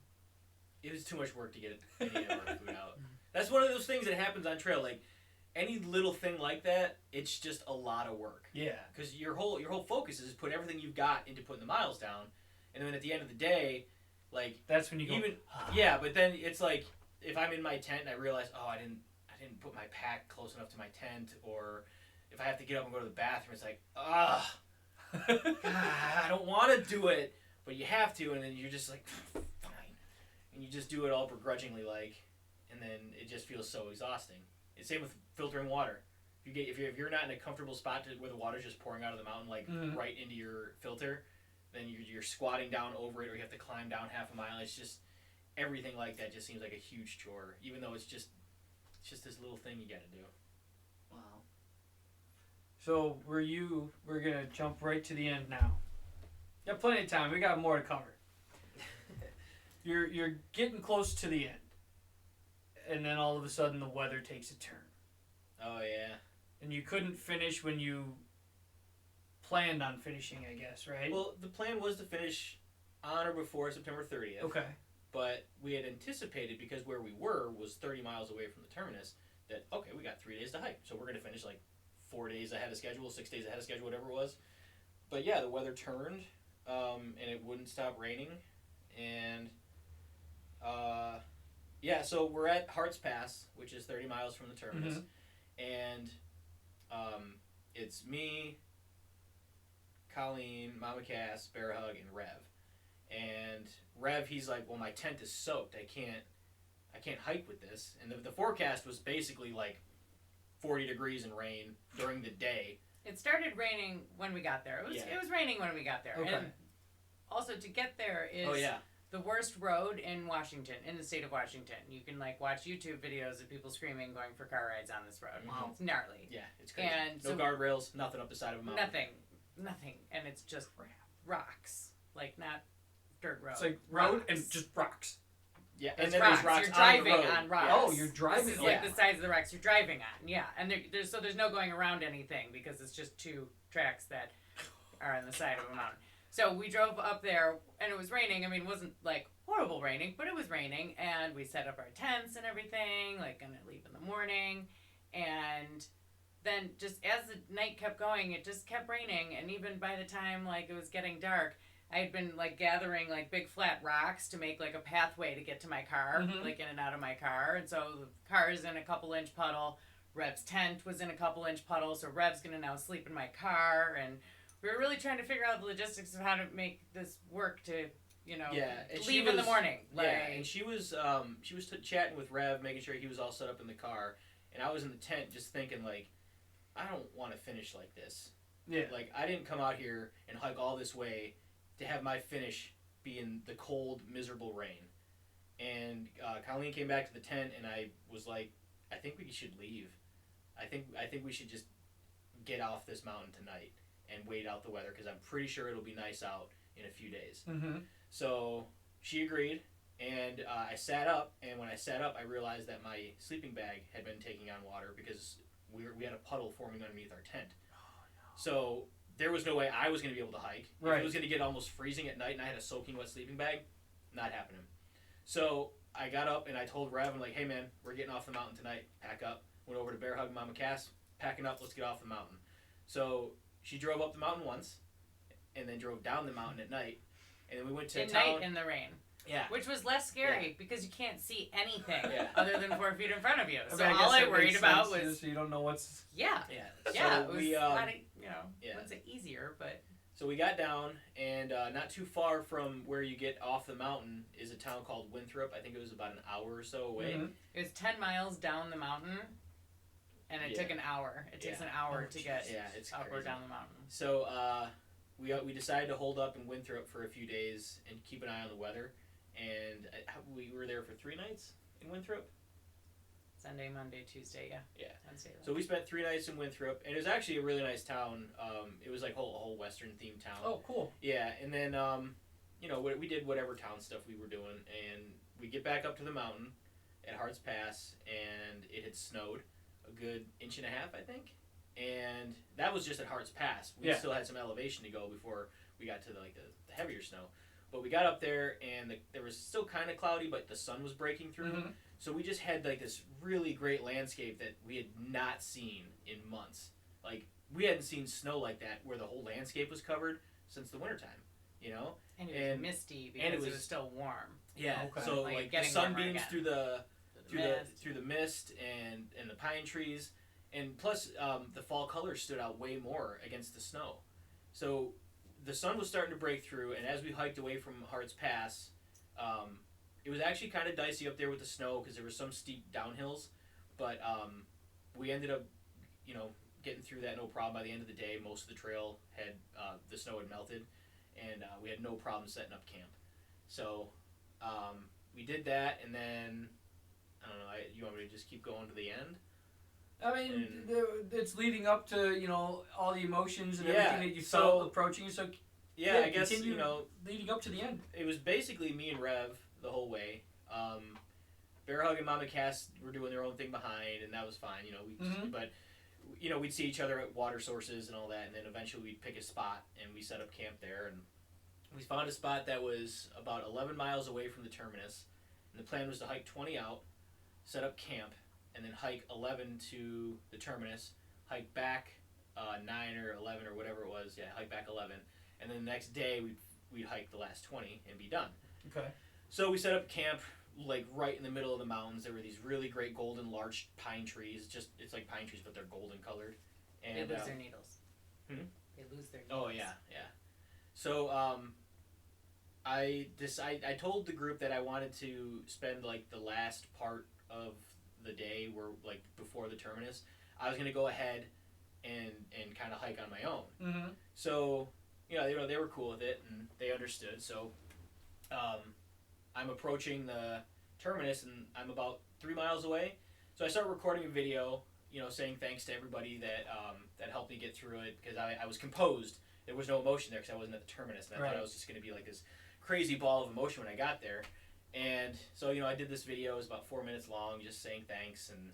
It was too much work to get any of our food out. That's one of those things that happens on trail. Like any little thing like that, it's just a lot of work. Yeah. Because your whole focus is put everything you've got into putting the miles down, and then at the end of the day, like that's when you go. Yeah, but then it's like if I'm in my tent and I realize, oh, I didn't put my pack close enough to my tent, or if I have to get up and go to the bathroom, it's like, I don't want to do it, but you have to, and then you're just like, fine, and you just do it all begrudgingly, like, and then it just feels so exhausting. It's same with filtering water. If you're not in a comfortable spot where the water's just pouring out of the mountain, like right into your filter, then you're squatting down over it, or you have to climb down half a mile. It's just everything like that just seems like a huge chore, even though it's just this little thing you got to do. Wow. So we're gonna jump right to the end now. Got plenty of time. We got more to cover. You're getting close to the end, and then all of a sudden the weather takes a turn. Oh yeah. And you couldn't finish when you planned on finishing, I guess, right? Well, the plan was to finish on or before September 30th. Okay. But we had anticipated, because where we were was 30 miles away from the terminus, that, okay, we got 3 days to hike. So we're going to finish like 4 days ahead of schedule, 6 days ahead of schedule, whatever it was. But yeah, the weather turned, and it wouldn't stop raining. And, yeah, so we're at Hart's Pass, which is 30 miles from the terminus. And it's me, Colleen, Mama Cass, Bear Hug, and Rev. And Rev, he's like, well, my tent is soaked. I can't hike with this. And the forecast was basically like 40 degrees and rain during the day. It started raining when we got there. It was raining when we got there. Okay. And also to get there is the worst road in Washington, in the state of Washington. You can like watch YouTube videos of people screaming going for car rides on this road. Wow. It's gnarly. Yeah, it's crazy. And no guardrails, nothing up the side of a mountain. Nothing. And it's just rocks. Like not dirt road. It's like road and just rocks. Yeah, and then rocks. there's rocks You're driving on the road. on rocks. Oh, you're driving. This is like the size of the rocks you're driving on. Yeah, and there's no going around anything because it's just two tracks that are on the side of a mountain. So we drove up there, and it was raining. I mean, it wasn't like horrible raining, but it was raining, and we set up our tents and everything, like gonna leave in the morning, and then just as the night kept going, it just kept raining, and even by the time like it was getting dark, I had been like gathering like big flat rocks to make like a pathway to get to my car, like in and out of my car, and so the car is in a couple inch puddle. Rev's tent was in a couple inch puddle, so Rev's gonna now sleep in my car, and we were really trying to figure out the logistics of how to make this work to, leave in the morning. And she was chatting with Rev, making sure he was all set up in the car, and I was in the tent just thinking like, I don't want to finish like this. Yeah. Like I didn't come out here and hike all this way to have my finish be in the cold, miserable rain. And Colleen came back to the tent, and I was like, I think we should leave. I think we should just get off this mountain tonight and wait out the weather, because I'm pretty sure it'll be nice out in a few days. So she agreed, and I sat up, and when I sat up, I realized that my sleeping bag had been taking on water because we had a puddle forming underneath our tent. Oh, no. So there was no way I was going to be able to hike. Right. If it was going to get almost freezing at night and I had a soaking wet sleeping bag, not happening. So I got up and I told Rev, I'm like, hey man, we're getting off the mountain tonight. Pack up. Went over to Bear Hug Mama Cass. Packing up. Let's get off the mountain. So she drove up the mountain once, and then drove down the mountain at night, and then we went to at town. night in the rain. Yeah. Which was less scary because you can't see anything Yeah. other than 4 feet in front of you. So I guess all I that worried makes about sense, was so you don't know what's. yeah. Yeah. Yeah, So it was we a lot of, yeah. what's it easier, but So we got down, and not too far from where you get off the mountain is a town called Winthrop. I think it was about an hour or so away. Mm-hmm. it was 10 miles down the mountain, and it Yeah. took an hour. It takes Yeah. an hour Oh, to get Yeah, it's up or crazy. down the mountain. So we decided to hold up in Winthrop for a few days and keep an eye on the weather. And we were there for 3 nights in Winthrop. Sunday, Monday, Tuesday, yeah. Yeah. Wednesday. So we spent 3 nights in Winthrop, and it was actually a really nice town. It was like a whole Western themed town. Oh, cool. Yeah, and then we did whatever town stuff we were doing, and we get back up to the mountain at Hart's Pass, and it had snowed a good 1.5 inches, I think, and that was just at Hart's Pass. We still had some elevation to go before we got to the heavier snow. But we got up there, and there was still kind of cloudy, but the sun was breaking through. Mm-hmm. So we just had like this really great landscape that we had not seen in months. Like, we hadn't seen snow like that where the whole landscape was covered since the wintertime, you know? And it was misty because it was still warm. Yeah. Okay. So Like, like the getting warmer sunbeams again. through the mist and the pine trees, and plus the fall colors stood out way more against the snow. So the sun was starting to break through, and as we hiked away from Hart's Pass, it was actually kind of dicey up there with the snow because there were some steep downhills, but we ended up, getting through that no problem. By the end of the day, most of the trail had the snow had melted, and we had no problem setting up camp. So we did that, and then I don't know. You want me to just keep going to the end? I mean, it's leading up to all the emotions and everything that you felt approaching. So I guess continue leading up to the end. It was basically me and Rev the whole way. Bear Hug and Mama Cass were doing their own thing behind, and that was fine. But we'd see each other at water sources and all that, and then eventually we'd pick a spot and we set up camp there. And we found a spot that was about 11 miles away from the terminus, and the plan was to hike 20 out, set up camp, and then hike 11 to the terminus, hike back 9 or 11 or whatever it was. Yeah, hike back 11, and then the next day we'd hike the last 20 and be done. Okay. So we set up camp like right in the middle of the mountains. There were these really great golden larch pine trees. It's like pine trees, but they're golden colored. And they lose their needles. They lose their needles. Oh yeah. So I told the group that I wanted to spend like the last part of the day where like before the terminus, I was gonna go ahead and kind of hike on my own. Mm-hmm. So they were cool with it and they understood. So I'm approaching the terminus and I'm about 3 miles away. So I start recording a video, saying thanks to everybody that helped me get through it, because I was composed. There was no emotion there because I wasn't at the terminus, and I thought I was just going to be like this crazy ball of emotion when I got there. And so I did this video. It was about 4 minutes long, just saying thanks and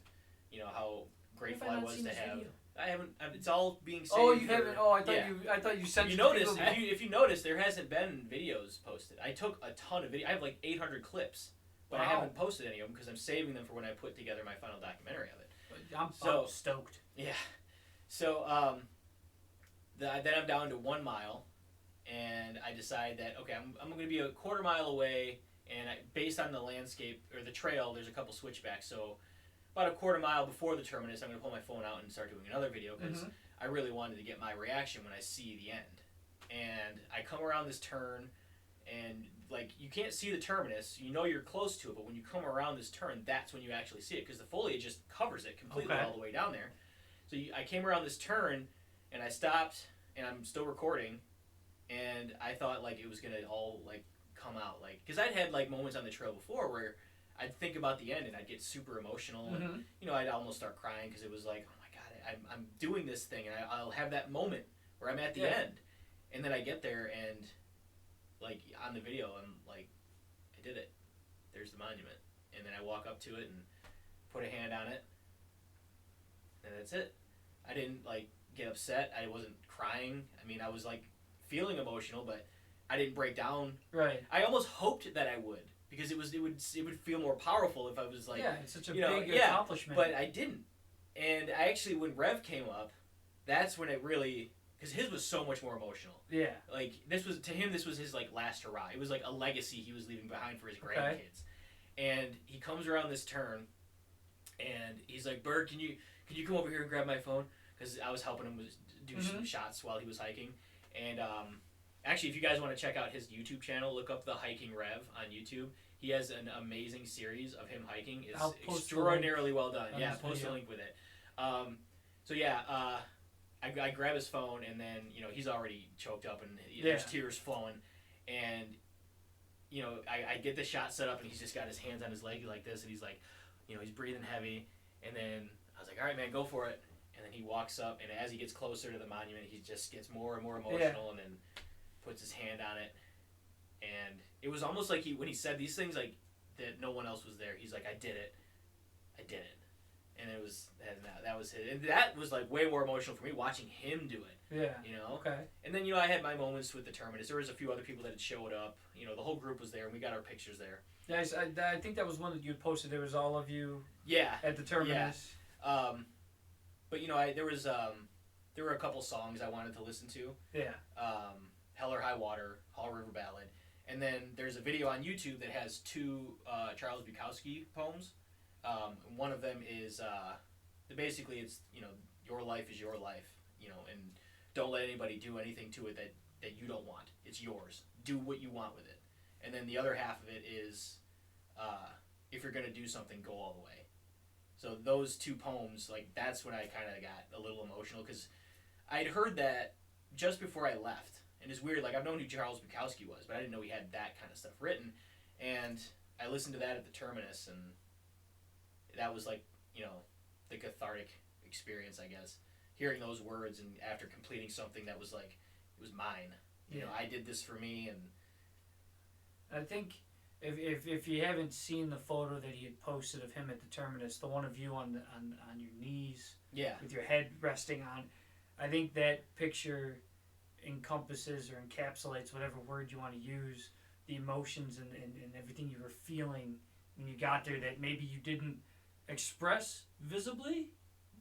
how grateful I was to have. Video? I haven't. It's all being saved. Oh, you haven't. Oh, I thought you sent. You noticed. If you notice, there hasn't been videos posted. I took a ton of video. I have like 800 clips, but I haven't posted any of them because I'm saving them for when I put together my final documentary of it. I'm stoked. Yeah. So then I'm down to 1 mile, and I decide that okay, I'm going to be a quarter mile away, and based on the landscape or the trail, there's a couple switchbacks. So about a quarter mile before the terminus, I'm going to pull my phone out and start doing another video because I really wanted to get my reaction when I see the end. And I come around this turn, and like you can't see the terminus. You're close to it, but when you come around this turn, that's when you actually see it because the foliage just covers it completely all the way down there. So I came around this turn, and I stopped, and I'm still recording, and I thought like it was going to all like come out, like because I'd had like moments on the trail before where I'd think about the end and I'd get super emotional and I'd almost start crying because it was like, oh my god, I'm doing this thing and I'll have that moment where I'm at the end, and then I get there and like on the video I'm like, I did it. There's the monument, and then I walk up to it and put a hand on it, and that's it. I didn't like get upset. I wasn't crying. I mean, I was like feeling emotional, but I didn't break down. Right. I almost hoped that I would, because it would feel more powerful if I was like, yeah, it's such a you know, big yeah, accomplishment. but I didn't. And I actually, when Rev came up, that's when it really, because his was so much more emotional. Yeah. Like, this was his like last hurrah. It was like a legacy he was leaving behind for his grandkids. And he comes around this turn, and he's like, "Bird, can you come over here and grab my phone?" Because I was helping him do some shots while he was hiking. And actually, if you guys want to check out his YouTube channel, look up the Hiking Rev on YouTube. He has an amazing series of him hiking. It's extraordinarily well done. Yeah, post a link with it. So yeah, I grab his phone, and then, you know, he's already choked up and there's tears flowing, and, you know, I get the shot set up, and he's just got his hands on his leg like this, and he's like, you know, he's breathing heavy, and then I was like, all right, man, go for it. And then he walks up, and as he gets closer to the monument, he just gets more and more emotional, and then puts his hand on it. And it was almost like when he said these things, like, that no one else was there. He's like, I did it. And it was, that was it. And that was, like, way more emotional for me, watching him do it. Yeah. You know? Okay. And then, you know, I had my moments with the terminus. There was a few other people that had showed up. You know, the whole group was there, and we got our pictures there. Yeah, I think that was one that you had posted. There was all of you at the terminus. Yeah. But, you know, there were a couple songs I wanted to listen to. Yeah. Hell or High Water, Hall River Ballad. And then there's a video on YouTube that has two Charles Bukowski poems. One of them is, basically it's, you know, your life is your life, you know, and don't let anybody do anything to it that you don't want. It's yours. Do what you want with it. And then the other half of it is, if you're going to do something, go all the way. So those two poems, like, that's when I kind of got a little emotional, because I'd heard that just before I left. And it's weird, like, I've known who Charles Bukowski was, but I didn't know he had that kind of stuff written. And I listened to that at the terminus, and that was, like, you know, the cathartic experience, I guess. Hearing those words, and after completing something that was, like, it was mine. You know, I did this for me, and I think if you haven't seen the photo that he had posted of him at the terminus, the one of you on your knees, with your head resting on, I think that picture encompasses or encapsulates whatever word you want to use, the emotions and everything you were feeling when you got there that maybe you didn't express visibly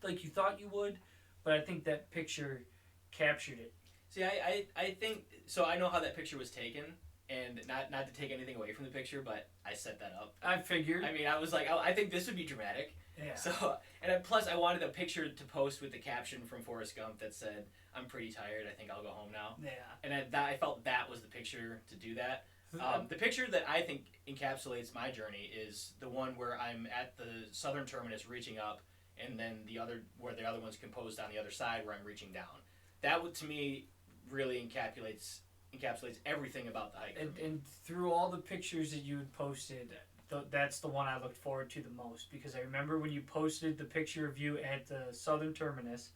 like you thought you would, but I think that picture captured it. See, I think, so I know how that picture was taken, and not to take anything away from the picture, but I set that up. I figured. I mean, I was like, I think this would be dramatic. Yeah. So, and plus I wanted a picture to post with the caption from Forrest Gump that said, "I'm pretty tired, I think I'll go home now." Yeah. And I felt that was the picture to do that. The picture that I think encapsulates my journey is the one where I'm at the southern terminus reaching up, and then where the other one's composed on the other side where I'm reaching down. That would, to me, really encapsulates everything about the hike. And through all the pictures that you had posted, that's the one I looked forward to the most, because I remember when you posted the picture of you at the southern terminus,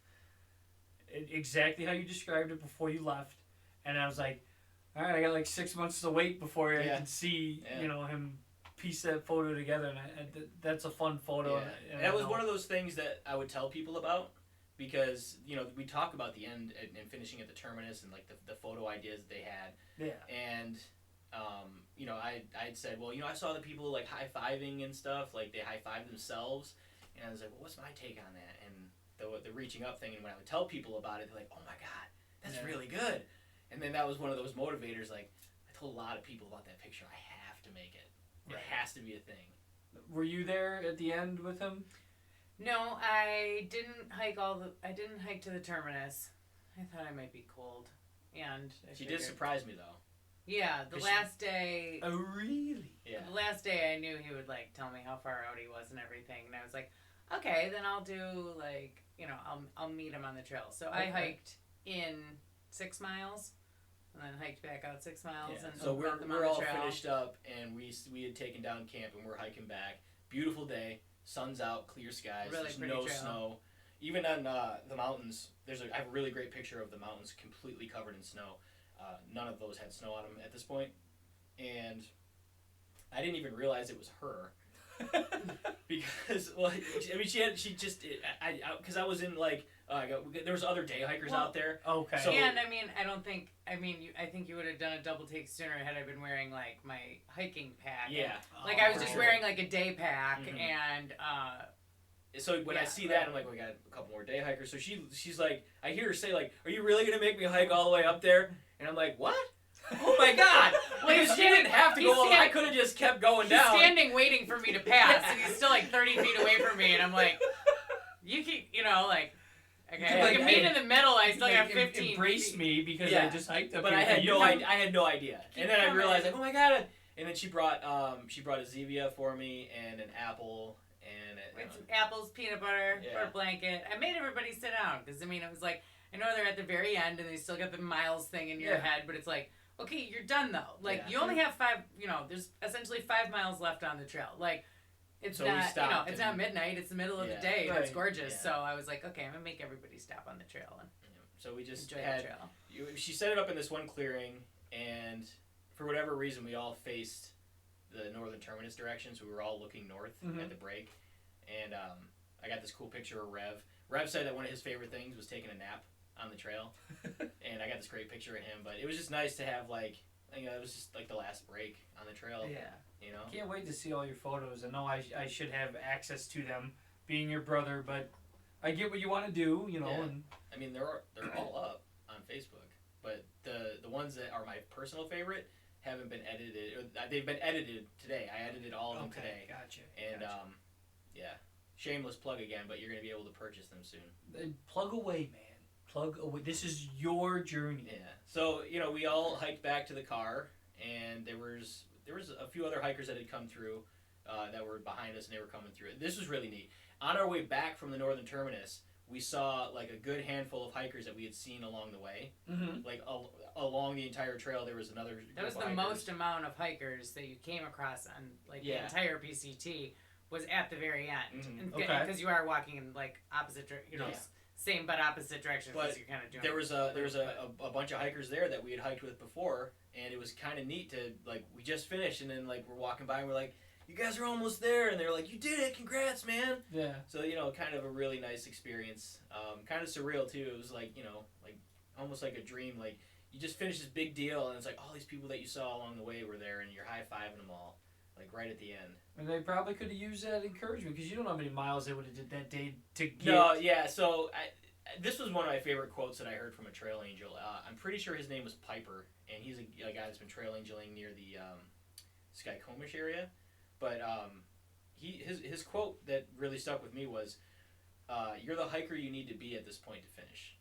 exactly how you described it before you left, and I was like, all right, I got like 6 months to wait before I can see, you know, him piece that photo together, and that's a fun photo. Yeah. And that was one of those things that I would tell people about, because, you know, we talk about the end and finishing at the terminus and, like, the photo ideas that they had. Yeah. And, you know, I'd said, well, you know, I saw the people, like, high-fiving and stuff, like, they high-five themselves, and I was like, well, what's my take on that? And the reaching up thing, and when I would tell people about it, they're like, oh my God, that's really good. And then that was one of those motivators, like, I told a lot of people about that picture. I have to make it. It has to be a thing. Were you there at the end with him? No, I didn't hike to the terminus. I thought I might be cold, and she did surprise me though. Yeah, the last day. Oh really? Yeah. The last day, I knew he would, like, tell me how far out he was and everything, and I was like, okay, then I'll do, like, you know, I'll meet him on the trail. So I hiked in 6 miles, and then hiked back out 6 miles. Yeah. And so we're all finished up, and we had taken down camp, and we're hiking back. Beautiful day, sun's out, clear skies. Really there's pretty no trail. snow. Even on the mountains, I have a really great picture of the mountains completely covered in snow. None of those had snow on them at this point, and I didn't even realize it was her Because well, I mean because I was in like there was other day hikers out there. Okay. So, and I think you would have done a double take sooner had I been wearing like my hiking pack. Yeah. Like I was just wearing like a day pack and. So when I see that, I'm like, we got a couple more day hikers. So she's like, I hear her say like, "Are you really gonna make me hike all the way up there?" And I'm like, "What? Oh my god!" Well, she didn't have to go. I could have just kept going down. He's standing waiting for me to pass, and he's still like 30 feet away from me, and I'm like, you keep, like. Okay, like, meet in the middle. I still got 15. Embrace me because I just hiked up. But I had no idea. And then I realized like, oh my god! And then she brought a Zevia for me and an apple. With some apples, peanut butter, or a blanket. I made everybody sit down because, it was like, I know they're at the very end and they still got the miles thing in your head, but it's like, okay, you're done though. Like, you only have 5, there's essentially 5 miles left on the trail. Like, it's not, it's not midnight, it's the middle of the day, and it's gorgeous. Yeah. So I was like, okay, I'm going to make everybody stop on the trail. And so we just enjoy the trail. She set it up in this one clearing, and for whatever reason, we all faced the northern terminus direction, so we were all looking north at the break. And I got this cool picture of Rev. Rev said that one of his favorite things was taking a nap on the trail. And I got this great picture of him. But it was just nice to have, like, it was just like the last break on the trail. Yeah. Can't wait to see all your photos. I know I should have access to them, being your brother, but I get what you want to do, Yeah. And I mean, they're all up on Facebook. But the ones that are my personal favorite haven't been edited. They've been edited today. I edited all of them today. Gotcha. And, yeah, shameless plug again, but you're going to be able to purchase them soon. Plug away, man. Plug away. This is your journey. Yeah. So, we all hiked back to the car, and there was a few other hikers that had come through that were behind us, and they were coming through. This was really neat. On our way back from the northern terminus, we saw, like, a good handful of hikers that we had seen along the way. Mm-hmm. Like, along the entire trail, there was another group That was of the hikers. Most amount of hikers that you came across on, like, the entire PCT. Was at the very end, because you are walking in like opposite, same but opposite directions. But you're kind of doing. There was a bunch of hikers there that we had hiked with before, and it was kind of neat to like we just finished, and then like we're walking by, and we're like, "You guys are almost there," and they're like, "You did it, congrats, man!" Yeah. So kind of a really nice experience, kind of surreal too. It was like like almost like a dream. Like you just finished this big deal, and it's like all these people that you saw along the way were there, and you're high-fiving them all. Like right at the end. And they probably could have used that encouragement because you don't know how many miles they would have did that day to get. No, yeah. So this was one of my favorite quotes that I heard from a trail angel. I'm pretty sure his name was Piper, and he's a guy that's been trail angeling near the Skycomish area. But his quote that really stuck with me was, "You're the hiker you need to be at this point to finish,"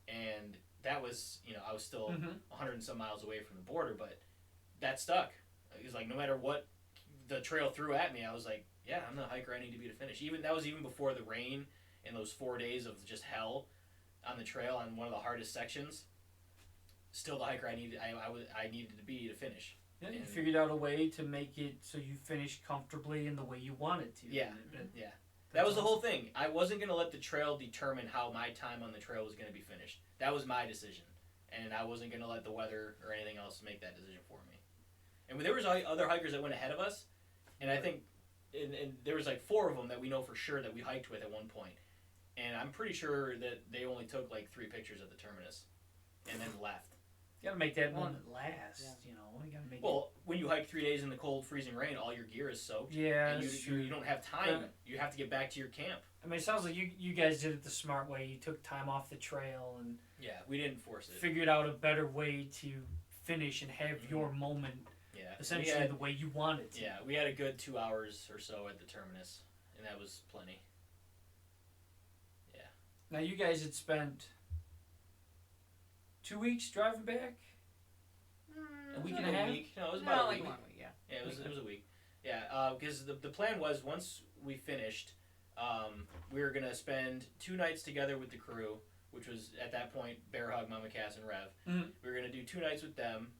and that was I was still 100 and some miles away from the border, but that stuck. It was like no matter what the trail threw at me, I was like, yeah, I'm the hiker I need to be to finish. That was even before the rain and those 4 days of just hell on the trail on one of the hardest sections. Still the hiker I needed to be to finish. Yeah, you figured out a way to make it so you finished comfortably in the way you wanted to. Yeah, yeah. That was the whole thing. I wasn't going to let the trail determine how my time on the trail was going to be finished. That was my decision. And I wasn't going to let the weather or anything else make that decision for me. And there was other hikers that went ahead of us, and I think and there was like 4 of them that we know for sure that we hiked with at one point. And I'm pretty sure that they only took like 3 pictures at the terminus and then left. You gotta make that moment last, You gotta make when you hike 3 days in the cold, freezing rain, all your gear is soaked. Yeah, and you don't have time. You have to get back to your camp. I mean, it sounds like you guys did it the smart way. You took time off the trail and we didn't force it. Figured out a better way to finish and have your moment. Yeah, essentially the way you want it to. Yeah, we had a good 2 hours or so at the terminus, and that was plenty. Yeah. Now you guys had spent 2 weeks driving back. A week and a half. No, it was about a week. 1 week. Yeah. Yeah, it was a week. Yeah, because the plan was once we finished, we were gonna spend 2 nights together with the crew, which was at that point Bear Hug, Mama Cass, and Rev. Mm-hmm. We were gonna do 2 nights with them.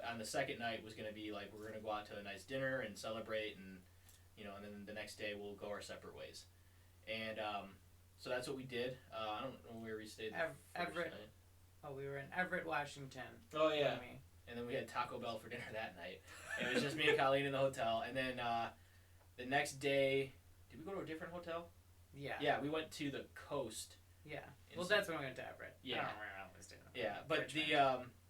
On the second night was going to be like we're going to go out to a nice dinner and celebrate and and then the next day we'll go our separate ways. And so that's what we did. I don't know where we stayed. Everett. Oh, we were in Everett, Washington. Oh yeah. And then we had Taco Bell for dinner that night. And it was just me and Colleen in the hotel. And then the next day, did we go to a different hotel? Yeah. Yeah, we went to the coast. Yeah. Well, that's when we went to Everett. Yeah. I don't remember how I was doing. Yeah, but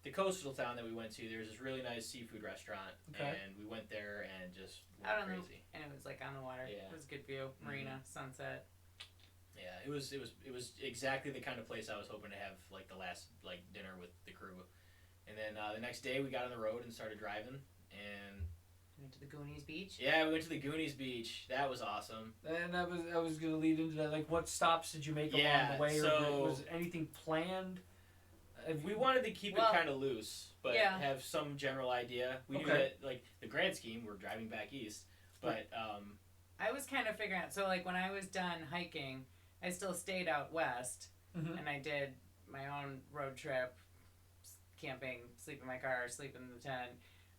the coastal town that we went to, there's this really nice seafood restaurant, and we went there and just went crazy. And it was like on the water. Yeah. It was a good view, marina, sunset. Yeah, it was exactly the kind of place I was hoping to have like the last like dinner with the crew, and then the next day we got on the road and started driving, and went to the Goonies Beach. Yeah, we went to the Goonies Beach. That was awesome. And I was gonna lead into that. Like, what stops did you make along the way, or was anything planned? We wanted to keep it kind of loose, but have some general idea. We knew that like the grand scheme, we're driving back east, but I was kind of figuring out. So like when I was done hiking, I still stayed out west, and I did my own road trip, camping, sleep in my car, sleep in the tent,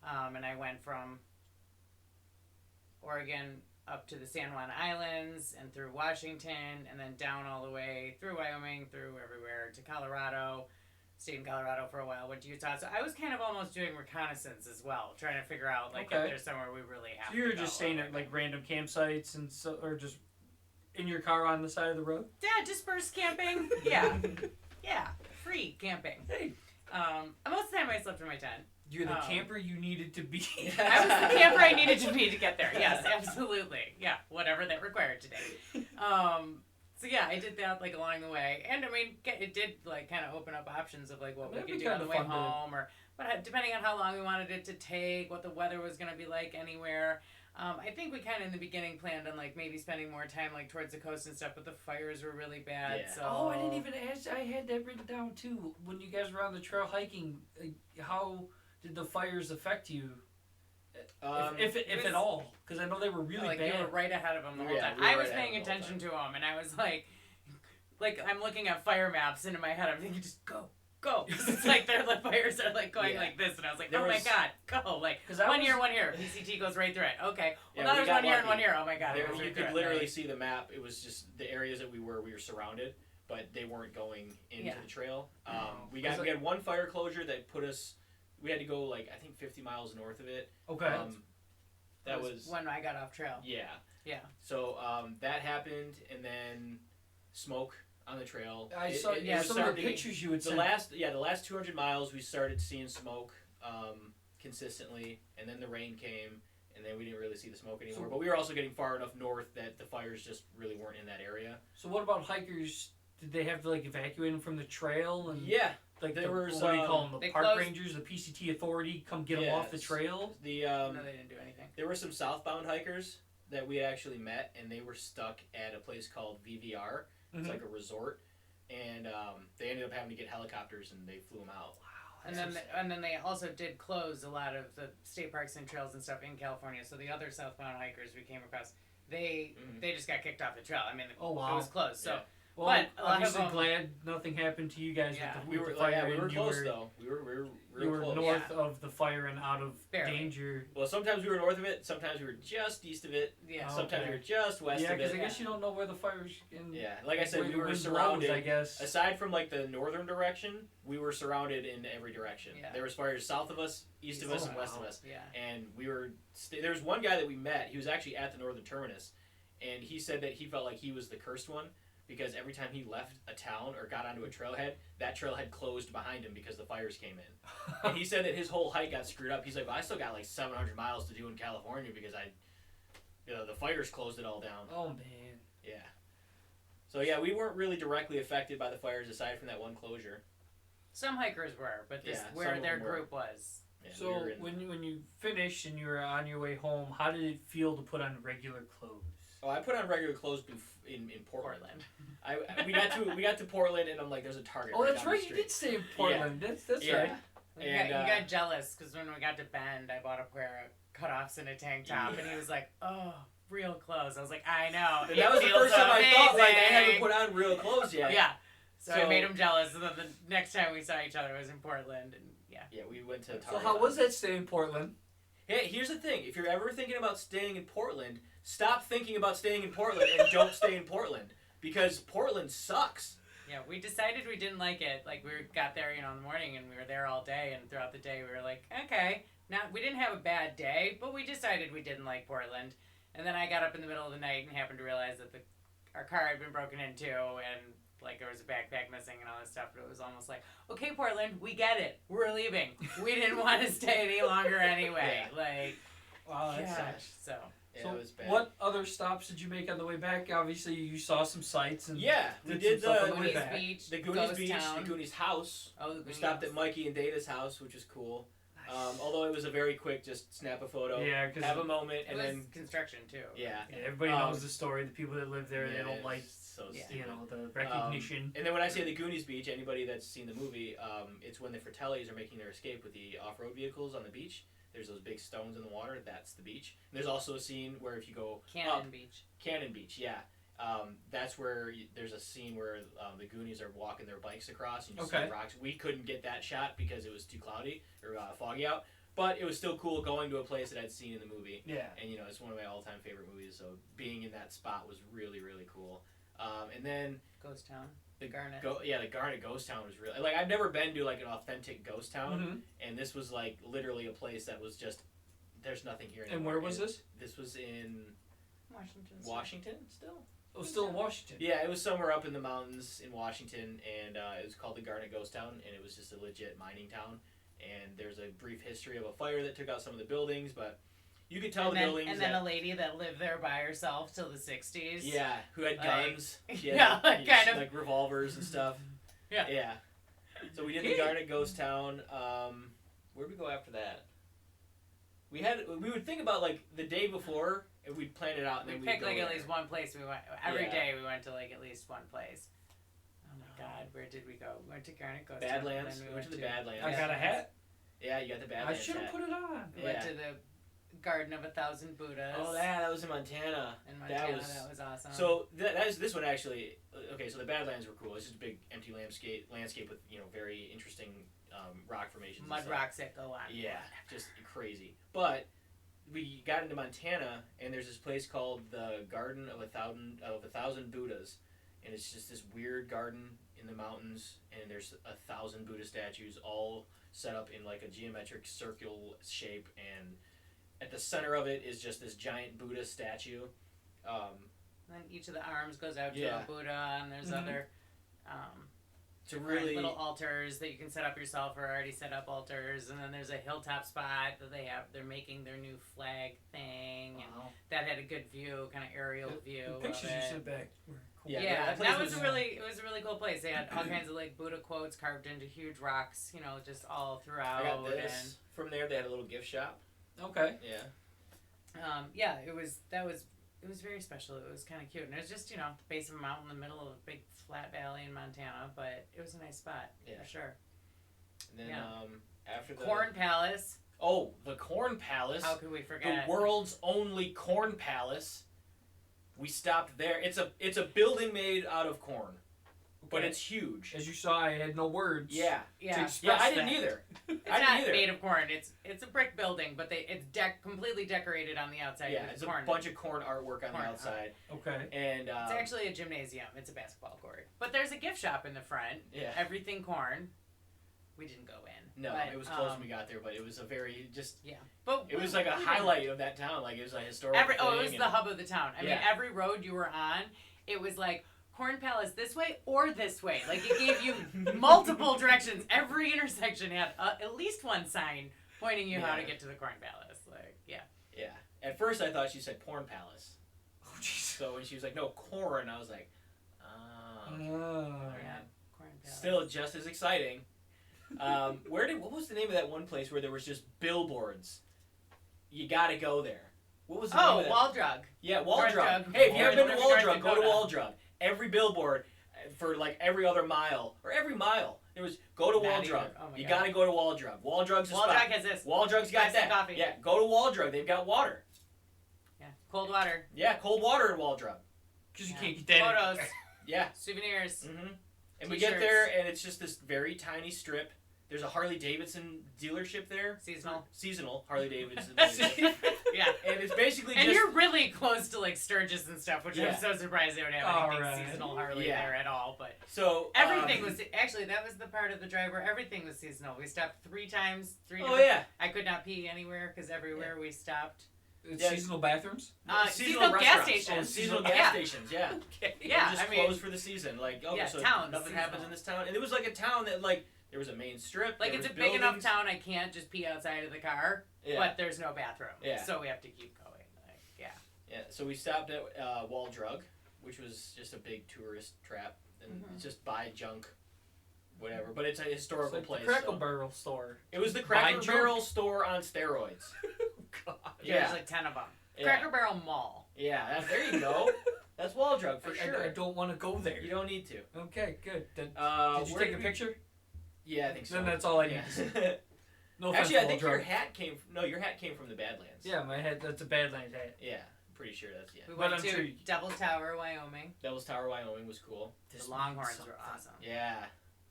and I went from Oregon up to the San Juan Islands and through Washington, and then down all the way through Wyoming, through everywhere to Colorado. Stayed in Colorado for a while, went to Utah. So I was kind of almost doing reconnaissance as well, trying to figure out like if there's somewhere we really have to go. So you were just staying at like random campsites and so, or just in your car on the side of the road? Yeah, dispersed camping. Yeah. Yeah. Free camping. Hey. Most of the time I slept in my tent. You're the camper you needed to be. I was the camper I needed to be to get there. Yes, absolutely. Yeah, whatever that required today. So yeah, I did that like along the way, and I mean, it did like kind of open up options of like what we could do on the way home, but depending on how long we wanted it to take, what the weather was going to be like anywhere. I think we kind of in the beginning planned on like maybe spending more time like towards the coast and stuff, but the fires were really bad. Yeah. So Oh, I didn't even ask. I had that written down too. When you guys were on the trail hiking, how did the fires affect you? If at all, because I know they were really bad. They were right ahead of them the whole time. I was paying attention to them, and I was like I'm looking at fire maps, and in my head I'm thinking, just go. It's like the fires are like going like this, and I was like, my god, go! Like one here. PCT goes right through it. Okay, well now there's one here and one here. Oh my god, you could literally see the map. It was just the areas that we were surrounded, but they weren't going into the trail. We had one fire closure that put us. We had to go like I think 50 miles north of it. Okay. That was when I got off trail. Yeah. Yeah. So that happened, and then smoke on the trail. I saw some of the pictures you had sent. The last 200 miles we started seeing smoke consistently, and then the rain came, and then we didn't really see the smoke anymore. But we were also getting far enough north that the fires just really weren't in that area. So what about hikers? Did they have to like evacuate them from the trail? And like there were what do you call them? The park rangers, the PCT authority, come get them off the trail. No, they didn't do anything. There were some southbound hikers that we actually met, and they were stuck at a place called VVR. It's like a resort, and they ended up having to get helicopters, and they flew them out. Wow. And then they also did close a lot of the state parks and trails and stuff in California. So the other southbound hikers we came across, they just got kicked off the trail. I mean, it was closed. So. Yeah. Well, but obviously glad nothing happened to you guys. Yeah. We were close though. We were real close. North of the fire and out of danger. Well, sometimes we were north of it. Sometimes we were just east of it. Yeah. Sometimes we were just west of it. Yeah, because I guess you don't know where the fire's. Like I said, we were surrounded. I guess aside from like the northern direction, we were surrounded in every direction. Yeah. There was fires south of us, east of us, and west of us. Yeah. And we were. There was one guy that we met. He was actually at the northern terminus, and he said that he felt like he was the cursed one. Because every time he left a town or got onto a trailhead, that trailhead closed behind him because the fires came in. And he said that his whole hike got screwed up. He's like, well, I still got like 700 miles to do in California because the fires closed it all down. Oh, man. Yeah. So, yeah, we weren't really directly affected by the fires aside from that one closure. Some hikers were, but where their group was. Yeah, so, when you finished and you were on your way home, how did it feel to put on regular clothes? Oh, I put on regular clothes in Portland. We got to Portland, and I'm like, there's a Target. Oh, that's right. You did stay in Portland. Yeah. That's right. And you got jealous because when we got to Bend, I bought a pair of cutoffs and a tank top, and he was like, "Oh, real clothes." I was like, "I know." And that was the first time I thought like I haven't put on real clothes yet. Yeah. So I made him jealous, and then the next time we saw each other was in Portland, and yeah, we went to Target. So how was that stay in Portland? Hey, here's the thing: if you're ever thinking about staying in Portland, stop thinking about staying in Portland and don't stay in Portland because Portland sucks. Yeah, we decided we didn't like it. Like we got there, in the morning, and we were there all day, and throughout the day we were like, okay, we didn't have a bad day, but we decided we didn't like Portland. And then I got up in the middle of the night and happened to realize that our car had been broken into and like there was a backpack missing and all this stuff. But it was almost like, okay, Portland, we get it. We're leaving. We didn't want to stay any longer anyway. Yeah. Like, Wow, that gosh, sucks. so. Yeah, So it was bad. what other stops did you make on the way back? Obviously, you saw some sights and Yeah, we did did some stuff on the the way Goonies back. Beach, the Goonies Ghost Beach, Town. the Goonies house. Oh, the We Goonies stopped house. at Mikey and Data's house, which was cool. Although it was a very quick, just snap a photo, Yeah, because have a moment, It and was then construction too. yeah. everybody Um, knows the story. The people that live there, they don't like so Yeah. stupid. you know the recognition. And then when I say the Goonies Beach, anybody that's seen the movie, it's when the Fratellis are making their escape with the off-road vehicles on the beach. There's those big stones in the water. That's the beach. And there's also a scene where if you go Cannon Beach. Cannon Beach, yeah. That's where there's a scene where the Goonies are walking their bikes across and you Okay. see rocks. We couldn't get that shot because it was too cloudy or foggy out. But it was still cool going to a place that I'd seen in the movie. Yeah. And, you know, it's one of my all-time favorite movies. So being in that spot was really, really cool. And then Ghost Town. the Garnet. the Garnet Ghost Town was really... Like, I've never been to, like, an authentic ghost town. Mhm. And this was, like, literally a place that was just... There's nothing here anymore. And where was this? This was in Washington. Washington still? It was still in Washington. Yeah, it was somewhere up in the mountains in Washington, and it was called the Garnet Ghost Town, and it was just a legit mining town. And there's a brief history of a fire that took out some of the buildings, but you could tell and the then, buildings. And then a lady that lived there by herself till the 60s. Yeah, who had Like- guns. She had, Yeah, like, kind of. like revolvers and stuff. Yeah. Yeah. So we did the Okay. Garnet Ghost Town. Where'd we go after that? We would think about like the day before, and we'd plan it out, and We then we'd picked go like at there. least one place. We went every Yeah. day. We went to like at least one place. Oh my God, where did we go? We went to Garnet Ghost Town. Badlands. and We then went to the Badlands. I got a hat. Yeah, you got the I Badlands should have hat. put it on. We went Yeah. to the Garden of 1,000 Buddhas. Oh, that was in Montana. in Montana. that was awesome. So that is this one actually. Okay, so the Badlands were cool. It's just a big empty landscape with very interesting rock formations. and mud stuff. rocks that go on. Yeah, just crazy. But we got into Montana, and there's this place called the Garden of a Thousand Buddhas, and it's just this weird garden in the mountains, and there's 1,000 Buddha statues all set up in like a geometric circle shape, and at the center of it is just this giant Buddha statue. And then each of the arms goes out to Yeah. a Buddha, and there's Mhm. other To different really little altars that you can set up yourself or already set up altars. And then there's a hilltop spot that they're making their new flag thing, and Wow. that had a good view, kind of aerial view. The of pictures you it. sent back were cool. Yeah, Yeah, that place that was was- it was a really cool place. They had all kinds of like Buddha quotes carved into huge rocks, just all throughout. I got this from there. They had a little gift shop. Okay. Yeah. And it was very special. It was kind of cute, and it was just the base of a mountain in the middle of a big flat valley in Montana, but it was a nice spot Yeah. for sure. And then Yeah. after the Corn Palace. Oh, the Corn Palace. How could we The forget? world's only corn palace. We stopped there. It's a building made out of corn, but Okay. it's huge. As you saw, I had no words. Yeah, To Yeah, express yeah. I didn't that. either. it's I not didn't either. made of corn. It's a brick building, but it's completely decorated on the outside Yeah, with it's corn. a bunch of corn artwork on Corn the outside, Okay. and It's actually a gymnasium. It's a basketball court, but there's a gift shop in the front. yeah. Everything corn. We didn't go in. No, but, it was close when we got there, but it was a very just. But It was like a we didn't- highlight of that town. Like it was a historical it was thing. the hub of the town. I mean, Yeah. every road you were on, it was like Corn Palace this way or this way. Like it gave you multiple directions. Every intersection had at least one sign pointing you how to Yeah. get to the Corn Palace. Like, yeah. Yeah. At first, I thought she said porn palace. Oh, jeez. So when she was like, "No corn," I was like, "Oh." Oh. Yeah. Corn Palace. Still just as exciting. What was the name of that one place where there was just billboards? You gotta go there. What was the name of that? Wall Drug. Yeah, North Waldrug. Drug. Hey, if you North haven't been to North Waldrug, go to Dakota. Waldrug. Every billboard for like every other mile or every mile, there was go to Not Waldrug. even. Oh my You God. gotta go to Waldrug. Waldrug's a Wall spot. Drug has this. Waldrug's got 5 cent that. coffee. Yeah, go to Waldrug. They've got water. Yeah. Cold water. Yeah, cold water in Waldrug. Because you Yeah. can't get that. Photos. Yeah. Souvenirs. Mm-hmm. And we get T-shirts. there, and it's just this very tiny strip. There's a Harley Davidson dealership there. Seasonal. Harley Davidson dealership. Yeah. And it's basically And just you're really close to like Sturgis and stuff, which Yeah. I'm so surprised they don't have All anything right. seasonal Harley Yeah. there at all. But so everything was actually that was the part of the drive where everything was seasonal. We stopped 3 times. Oh yeah. I could not pee anywhere because everywhere we stopped Seasonal bathrooms? Seasonal gas restaurants. stations. Seasonal gas stations, yeah. Okay. Yeah, They're just closed for the season. Like, so towns, nothing seasonal. happens in this town. And it was like a town that, like, there was a main strip. Like, there it's was a big enough buildings. town I can't just pee outside of the car, but there's no bathroom. Yeah. So we have to keep going. Like, yeah. Yeah, so we stopped at Wall Drug, which was just a big tourist trap. And it's just buy junk, whatever. But it's a historical It's like place. the Crackle Barrel store. It was the Buy Cracker junk? Barrel store on steroids. God. Yeah. There's like 10 of them. Yeah. Cracker Barrel Mall. Yeah, there you go. That's Wall Drug for sure. I don't want to go there. You don't need to. Okay, good. Then, did you where take a picture? Yeah, I think so. Then that's all I need to see. No offense Actually, I to think Wall your Drug. hat came. Your hat came from the Badlands. Yeah, my head. That's a Badlands hat. Yeah, pretty sure that's We But went I'm to sure Devil's Tower, Wyoming. Devil's Tower, Wyoming was cool. The Longhorns were awesome. Yeah,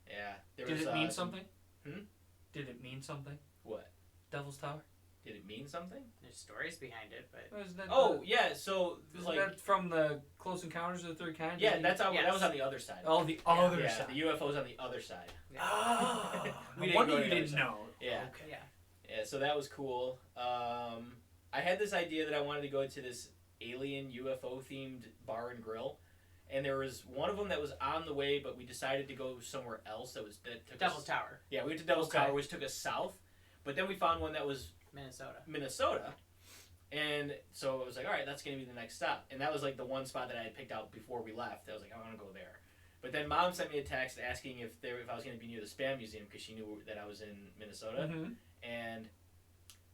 yeah. There Did was, it mean something? Hmm? Did it mean something? What? Devil's Tower? Did it mean something? There's stories behind it, but Isn't that Yeah. So isn't like, that from the Close Encounters of the Third Kind? yeah, that Yes. was on the other side. Oh, the other yeah, side. the UFO's on the other side. Oh, We no didn't wonder go you to the other didn't side. know. Yeah. Okay. yeah. Yeah, so that was cool. I had this idea that I wanted to go to this alien UFO themed bar and grill, and there was one of them that was on the way, but we decided to go somewhere else that took Devil's us, Tower, Yeah, we went to Devil's Okay. Tower, which took us south, but then we found one that was Minnesota. and so it was like, all right, that's gonna be the next stop, and that was like the one spot that I had picked out before we left. I was like, I want to go there. But then Mom sent me a text asking if I was going to be near the Spam Museum because she knew that I was in Minnesota. Mm-hmm. And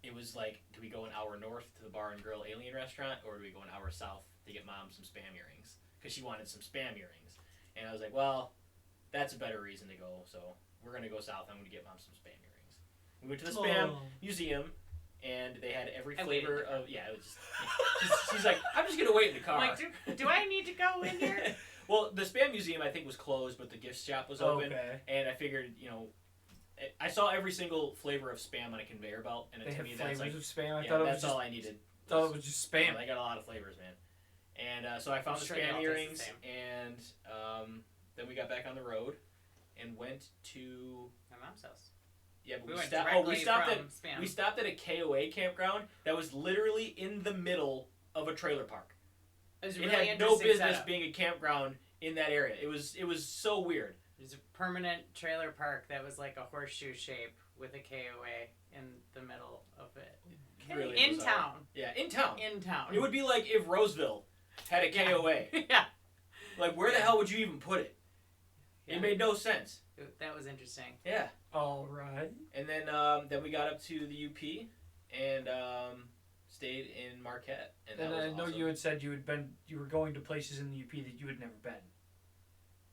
it was like, do we go an hour north to the Bar and Grill Alien Restaurant, or do we go an hour south to get Mom some Spam earrings? Because she wanted some Spam earrings. And I was like, well, that's a better reason to go, so we're going to go south. I'm going to get Mom some Spam earrings. We went to the Spam Museum, and they had every flavor of... Yeah, it was just... she's like, I'm just going to wait in the car. Like, do I need to go in here? Well, the Spam Museum, I think, was closed, but the gift shop was open. Okay. And I figured, I saw every single flavor of Spam on a conveyor belt, and They to have me, that's flavors like... of Spam. I yeah, thought it was that's just, all I needed. thought it was just Spam. They got a lot of flavors, man. And so I found I'm the sure they all Spam taste the earrings, same. and then we got back on the road and went to... My mom's house. Yeah, but We we, went stopped. directly We stopped from at Spam. we stopped at a KOA campground that was literally in the middle of a trailer park. It was a It really had no interesting business setup. being a campground in that area. It was so weird. It was a permanent trailer park that was like a horseshoe shape with a KOA in the middle of it. Really in bizarre. town. Yeah, in town. In town. It would be like if Roseville had a KOA. Yeah. Like, where the hell would you even put it? Yeah. It made no sense. That was interesting. Yeah. All right. And then we got up to the UP and stayed in Marquette. And that And was I know awesome. you had said you were going to places in the UP that you had never been.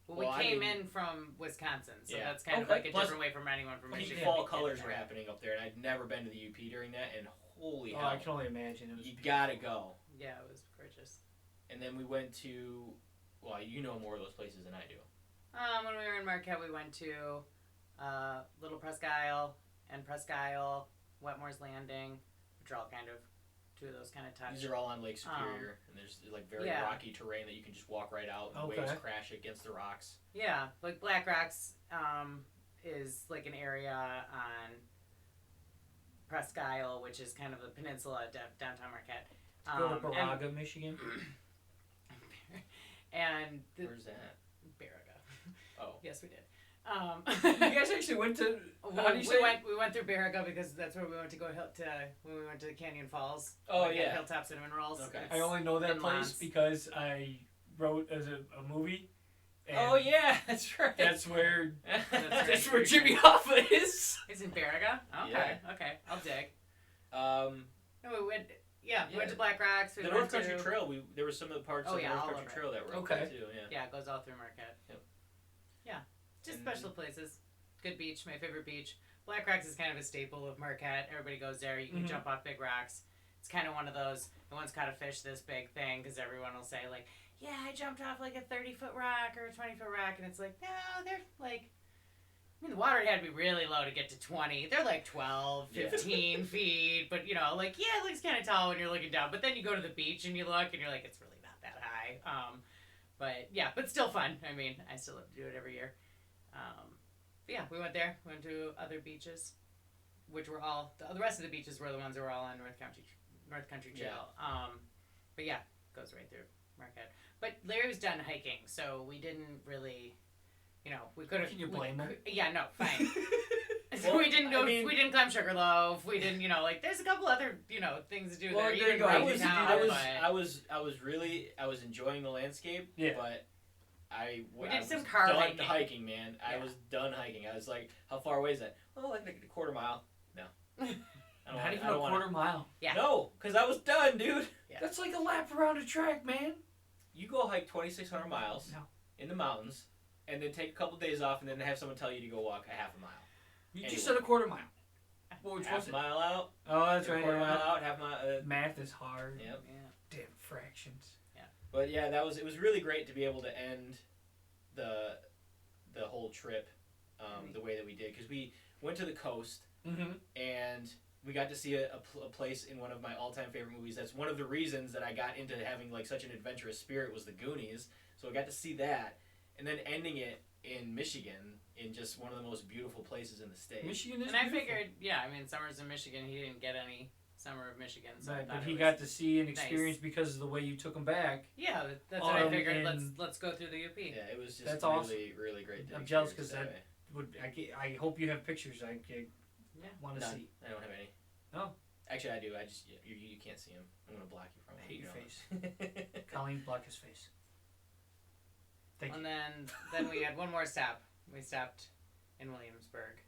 Well, Well, I we came mean- in from Wisconsin, so Yeah. that's kind of Okay. like a Plus, different way from anyone from Peak Michigan. fall to get colors there. were happening up there, and I'd never been to the UP during that, and holy Oh, hell. I can only imagine. It was You gotta go. Yeah, it was gorgeous. And then we went to, well, you know more of those places than I do. When we were in Marquette, we went to Little Presque Isle and Presque Isle, Wetmore's Landing, which are all kind of two of those kind of touch. These are all on Lake Superior, and there's like very yeah. rocky terrain that you can just walk right out, and Okay. waves crash against the rocks. Yeah, like Black Rocks is like an area on Presque Isle, which is kind of the peninsula downtown Marquette. go to Baraga, Michigan. And the Where's that? Baraga. Oh. Yes, we did. You guys actually went to. How do you say? We went through Baraga because that's where we went to go when we went to Canyon Falls. Oh, like, at yeah. Hilltop Cinnamon Rolls. Okay. I only know that in place Lons. because I wrote as a movie. And Oh, yeah, that's right. That's where. That's That's where Jimmy Hoffa is. It's in Baraga? Okay, okay. I'll dig. No, we went. Yeah, we went to Black Rocks. We the went North Country to, Trail, there were some of the parts Oh, of the yeah, North all Country over it. Trail that were Okay. up there, too, yeah. Yeah, it goes all through Marquette. Yep. Yeah, just And- special places. Good beach, my favorite beach. Black Rocks is kind of a staple of Marquette. Everybody goes there. You can jump off big rocks. It's kind of one of those, no one's caught a fish this big thing, because everyone will say, like, yeah, I jumped off like a 30-foot rock or a 20-foot rock, and it's like, no, they're like, I mean, the water had to be really low to get to 20. They're like 12, 15 feet, but, you know, like, yeah, it looks kind of tall when you're looking down, but then you go to the beach and you look, and you're like, it's really not that high. But, yeah, but still fun. I mean, I still love to do it every year. But yeah, we went there, went to other beaches, which were all, the rest of the beaches were the ones that were all on North Country Yeah. Trail. But yeah, goes right through Marquette. But Larry was done hiking, so we didn't really, we could have. Can you blame him? Yeah, no, fine. Well, we didn't go. I mean- we didn't climb Sugarloaf. We didn't, there's a couple other, things to do Well, there. there you Even go. right I was- now, I but was enjoying the landscape. Yeah. But I did was some car done hiking. man. Yeah. I was done hiking. I was like, how far away is that? Oh, like a quarter mile. No. Not even a quarter mile. Yeah. No, because I was done, dude. Yeah. That's like a lap around a track, man. You go hike 2,600 miles No. in the mountains, and then take a couple days off, and then have someone tell you to go walk a half a mile. You Anyway. just said a quarter mile. Which Half was a it? mile out. Oh, that's right. Quarter mile out. Half mile. Math is hard. Yep. Yeah. Damn fractions. But yeah, it was really great to be able to end the whole trip the way that we did, because we went to the coast Mm-hmm. and we got to see a place in one of my all-time favorite movies. That's one of the reasons that I got into having like such an adventurous spirit, was the Goonies. So I got to see that, and then ending it in Michigan, in just one of the most beautiful places in the state. Michigan is And I beautiful. figured, summers in Michigan, he didn't get any summer of Michigan, so I Right, thought but it he was- got to see and nice. experience because of the way you took him back. Yeah, that's what I figured. and- Let's go through the UP. Yeah, it was just That's really, awesome. really great. To I'm jealous experience 'cause way. I hope you have pictures I Yeah. want to None. see. I don't have any. No. Actually, I do. I just you can't see him. I'm gonna block you from I him. hate your face. Colleen, block his face. Thank And you. then we had one more stop. We stopped in Williamsburg.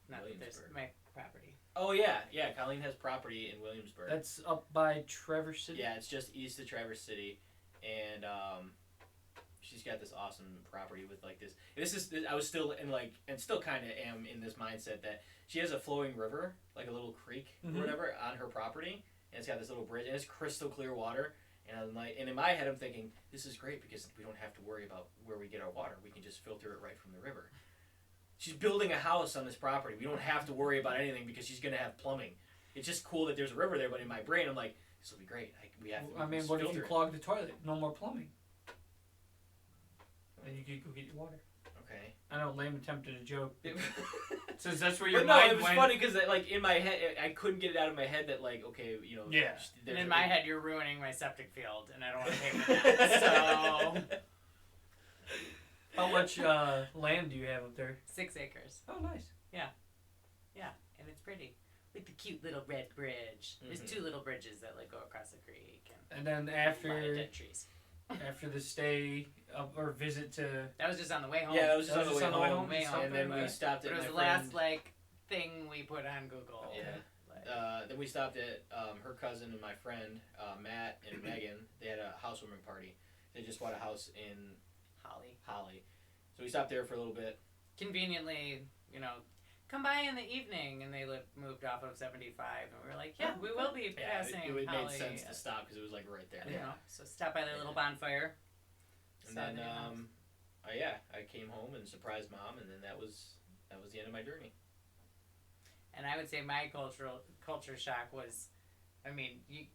Not that there's Williamsburg. my property. Oh yeah. Colleen has property in Williamsburg. That's up by Traverse City. Yeah, it's just east of Traverse City, and she's got this awesome property with like this. I was still in and still kind of am in this mindset that she has a flowing river, like a little creek Mhm. or whatever, on her property, and it's got this little bridge, and it's crystal clear water. And I'm like, and in my head, I'm thinking, this is great because we don't have to worry about where we get our water. We can just filter it right from the river. She's building a house on this property. We don't have to worry about anything because she's gonna have plumbing. It's just cool that there's a river there, but in my brain, I'm like, this will be great. I mean, what if you filter it. clog the toilet? No more plumbing. Then you could go get your water. Okay. I know, lame attempt at a joke. Since that's where your But no, mind it was went. funny because like in my head, I couldn't get it out of my head that like, okay, Yeah. And in my head, you're ruining my septic field, and I don't want to pay for that. So How much land do you have up there? 6 acres. Oh, nice. Yeah, and it's pretty. With the cute little red bridge. There's Mhm. 2 little bridges that go across the creek And then and a lot of after dead trees. the stay or visit to That was just on the way home. Yeah, that was just That on was the way just on the way home. home? Way home. And then we But stopped But at it was my the last friend. thing we put on Google. Yeah. Like, Then we stopped at her cousin and my friend Matt and Megan. They had a housewarming party. They just bought a house in Holly. So we stopped there for a little bit. Conveniently, come by in the evening, and they moved off of 75, and we were like, yeah, we will be Yeah, passing it made Holly. sense to stop because it was like right there. So stop by their little bonfire. And then Saturday night. I came home and surprised mom, and then that was the end of my journey. And I would say my culture shock was, you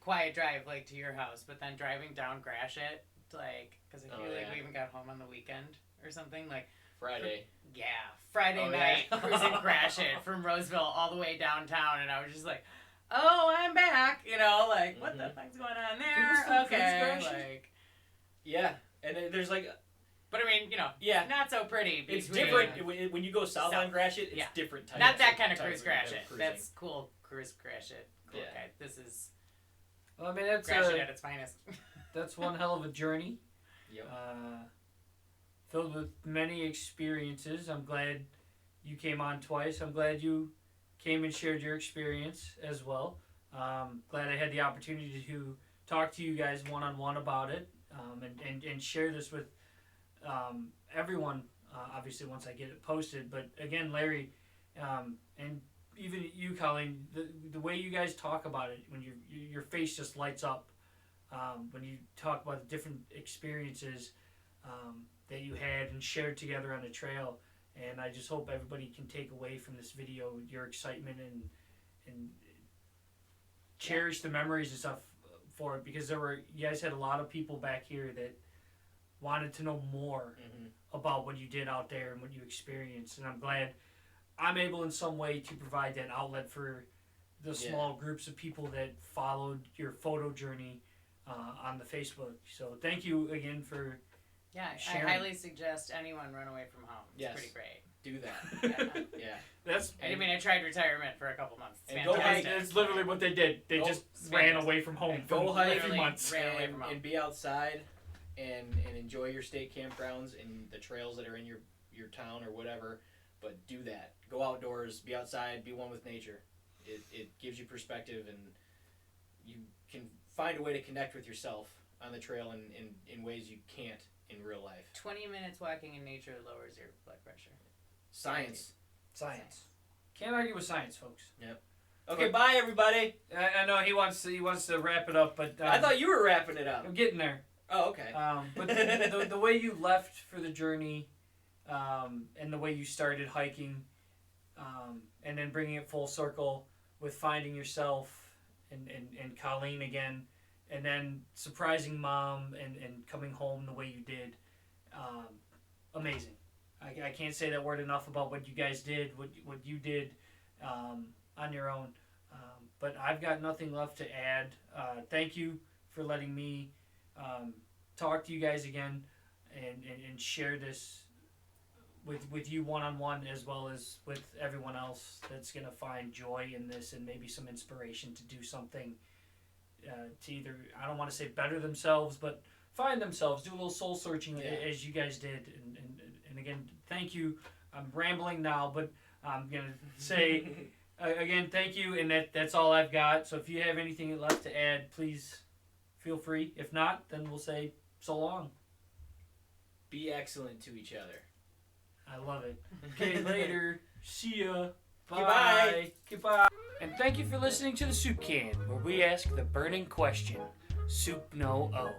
quiet drive to your house, but then driving down Gratiot, because I feel like we even got home on the weekend or something Friday. Friday Oh, night yeah. cruising Gratiot from Roseville all the way downtown, and I was just like, oh, I'm back, what the Mhm. fuck's going on People still there? cruise Okay, Gratiot? Yeah, and then there's but yeah. not so pretty. It's between- different when you go south on Gratiot. It's yeah. different type. Not that kind of type cruise Gratiot. cruising. That's cool cruise Gratiot. Cool Yeah. guy. This is Well, I mean, that's Gratiot at its finest. that's one hell of a journey. Yep. Filled with many experiences. I'm glad you came on twice. I'm glad you came and shared your experience as well. Glad I had the opportunity to talk to you guys one-on-one about it and share this with everyone, obviously, once I get it posted. But again, Larry, and even you, Colleen, the way you guys talk about it, when your face just lights up when you talk about the different experiences that you had and shared together on the trail. And I just hope everybody can take away from this video your excitement and cherish the memories and stuff for it, because you guys had a lot of people back here that wanted to know more Mhm. about what you did out there and what you experienced. And I'm glad I'm able in some way to provide that outlet for the small groups of people that followed your photo journey on the Facebook. So thank you again for sharing. I highly suggest anyone run away from home. It's pretty great. Do that. Yeah. I tried retirement for a couple months. It's And fantastic. That's literally what they did. They just ran away from home. Go for hike a few months. ran away from home. And be outside and enjoy your state campgrounds and the trails that are in your town or whatever. But do that. Go outdoors. Be outside. Be one with nature. It gives you perspective, and you can find a way to connect with yourself on the trail in ways you can't in real life. 20 minutes walking in nature lowers your blood pressure. Science. Can't argue with science, folks. Yep. Okay, bye everybody. I know he wants to wrap it up, but I thought you were wrapping it up. I'm getting there. Oh, okay. But the way you left for the journey, and the way you started hiking, and then bringing it full circle with finding yourself and Colleen again, and then surprising Mom and coming home the way you did, amazing. I can't say that word enough about what you guys did, what you did on your own. But I've got nothing left to add. Thank you for letting me talk to you guys again and share this with you one-on-one, as well as with everyone else that's going to find joy in this and maybe some inspiration to do something to either, I don't want to say better themselves, but find themselves, do a little soul searching as you guys did. And again, thank you. I'm rambling now, but I'm going to say again, thank you, and that's all I've got. So if you have anything left to add, please feel free. If not, then we'll say so long. Be excellent to each other. I love it. Okay, later. See ya. Bye. Goodbye. Goodbye. And thank you for listening to the Soup Can, where we ask the burning question, soup no O.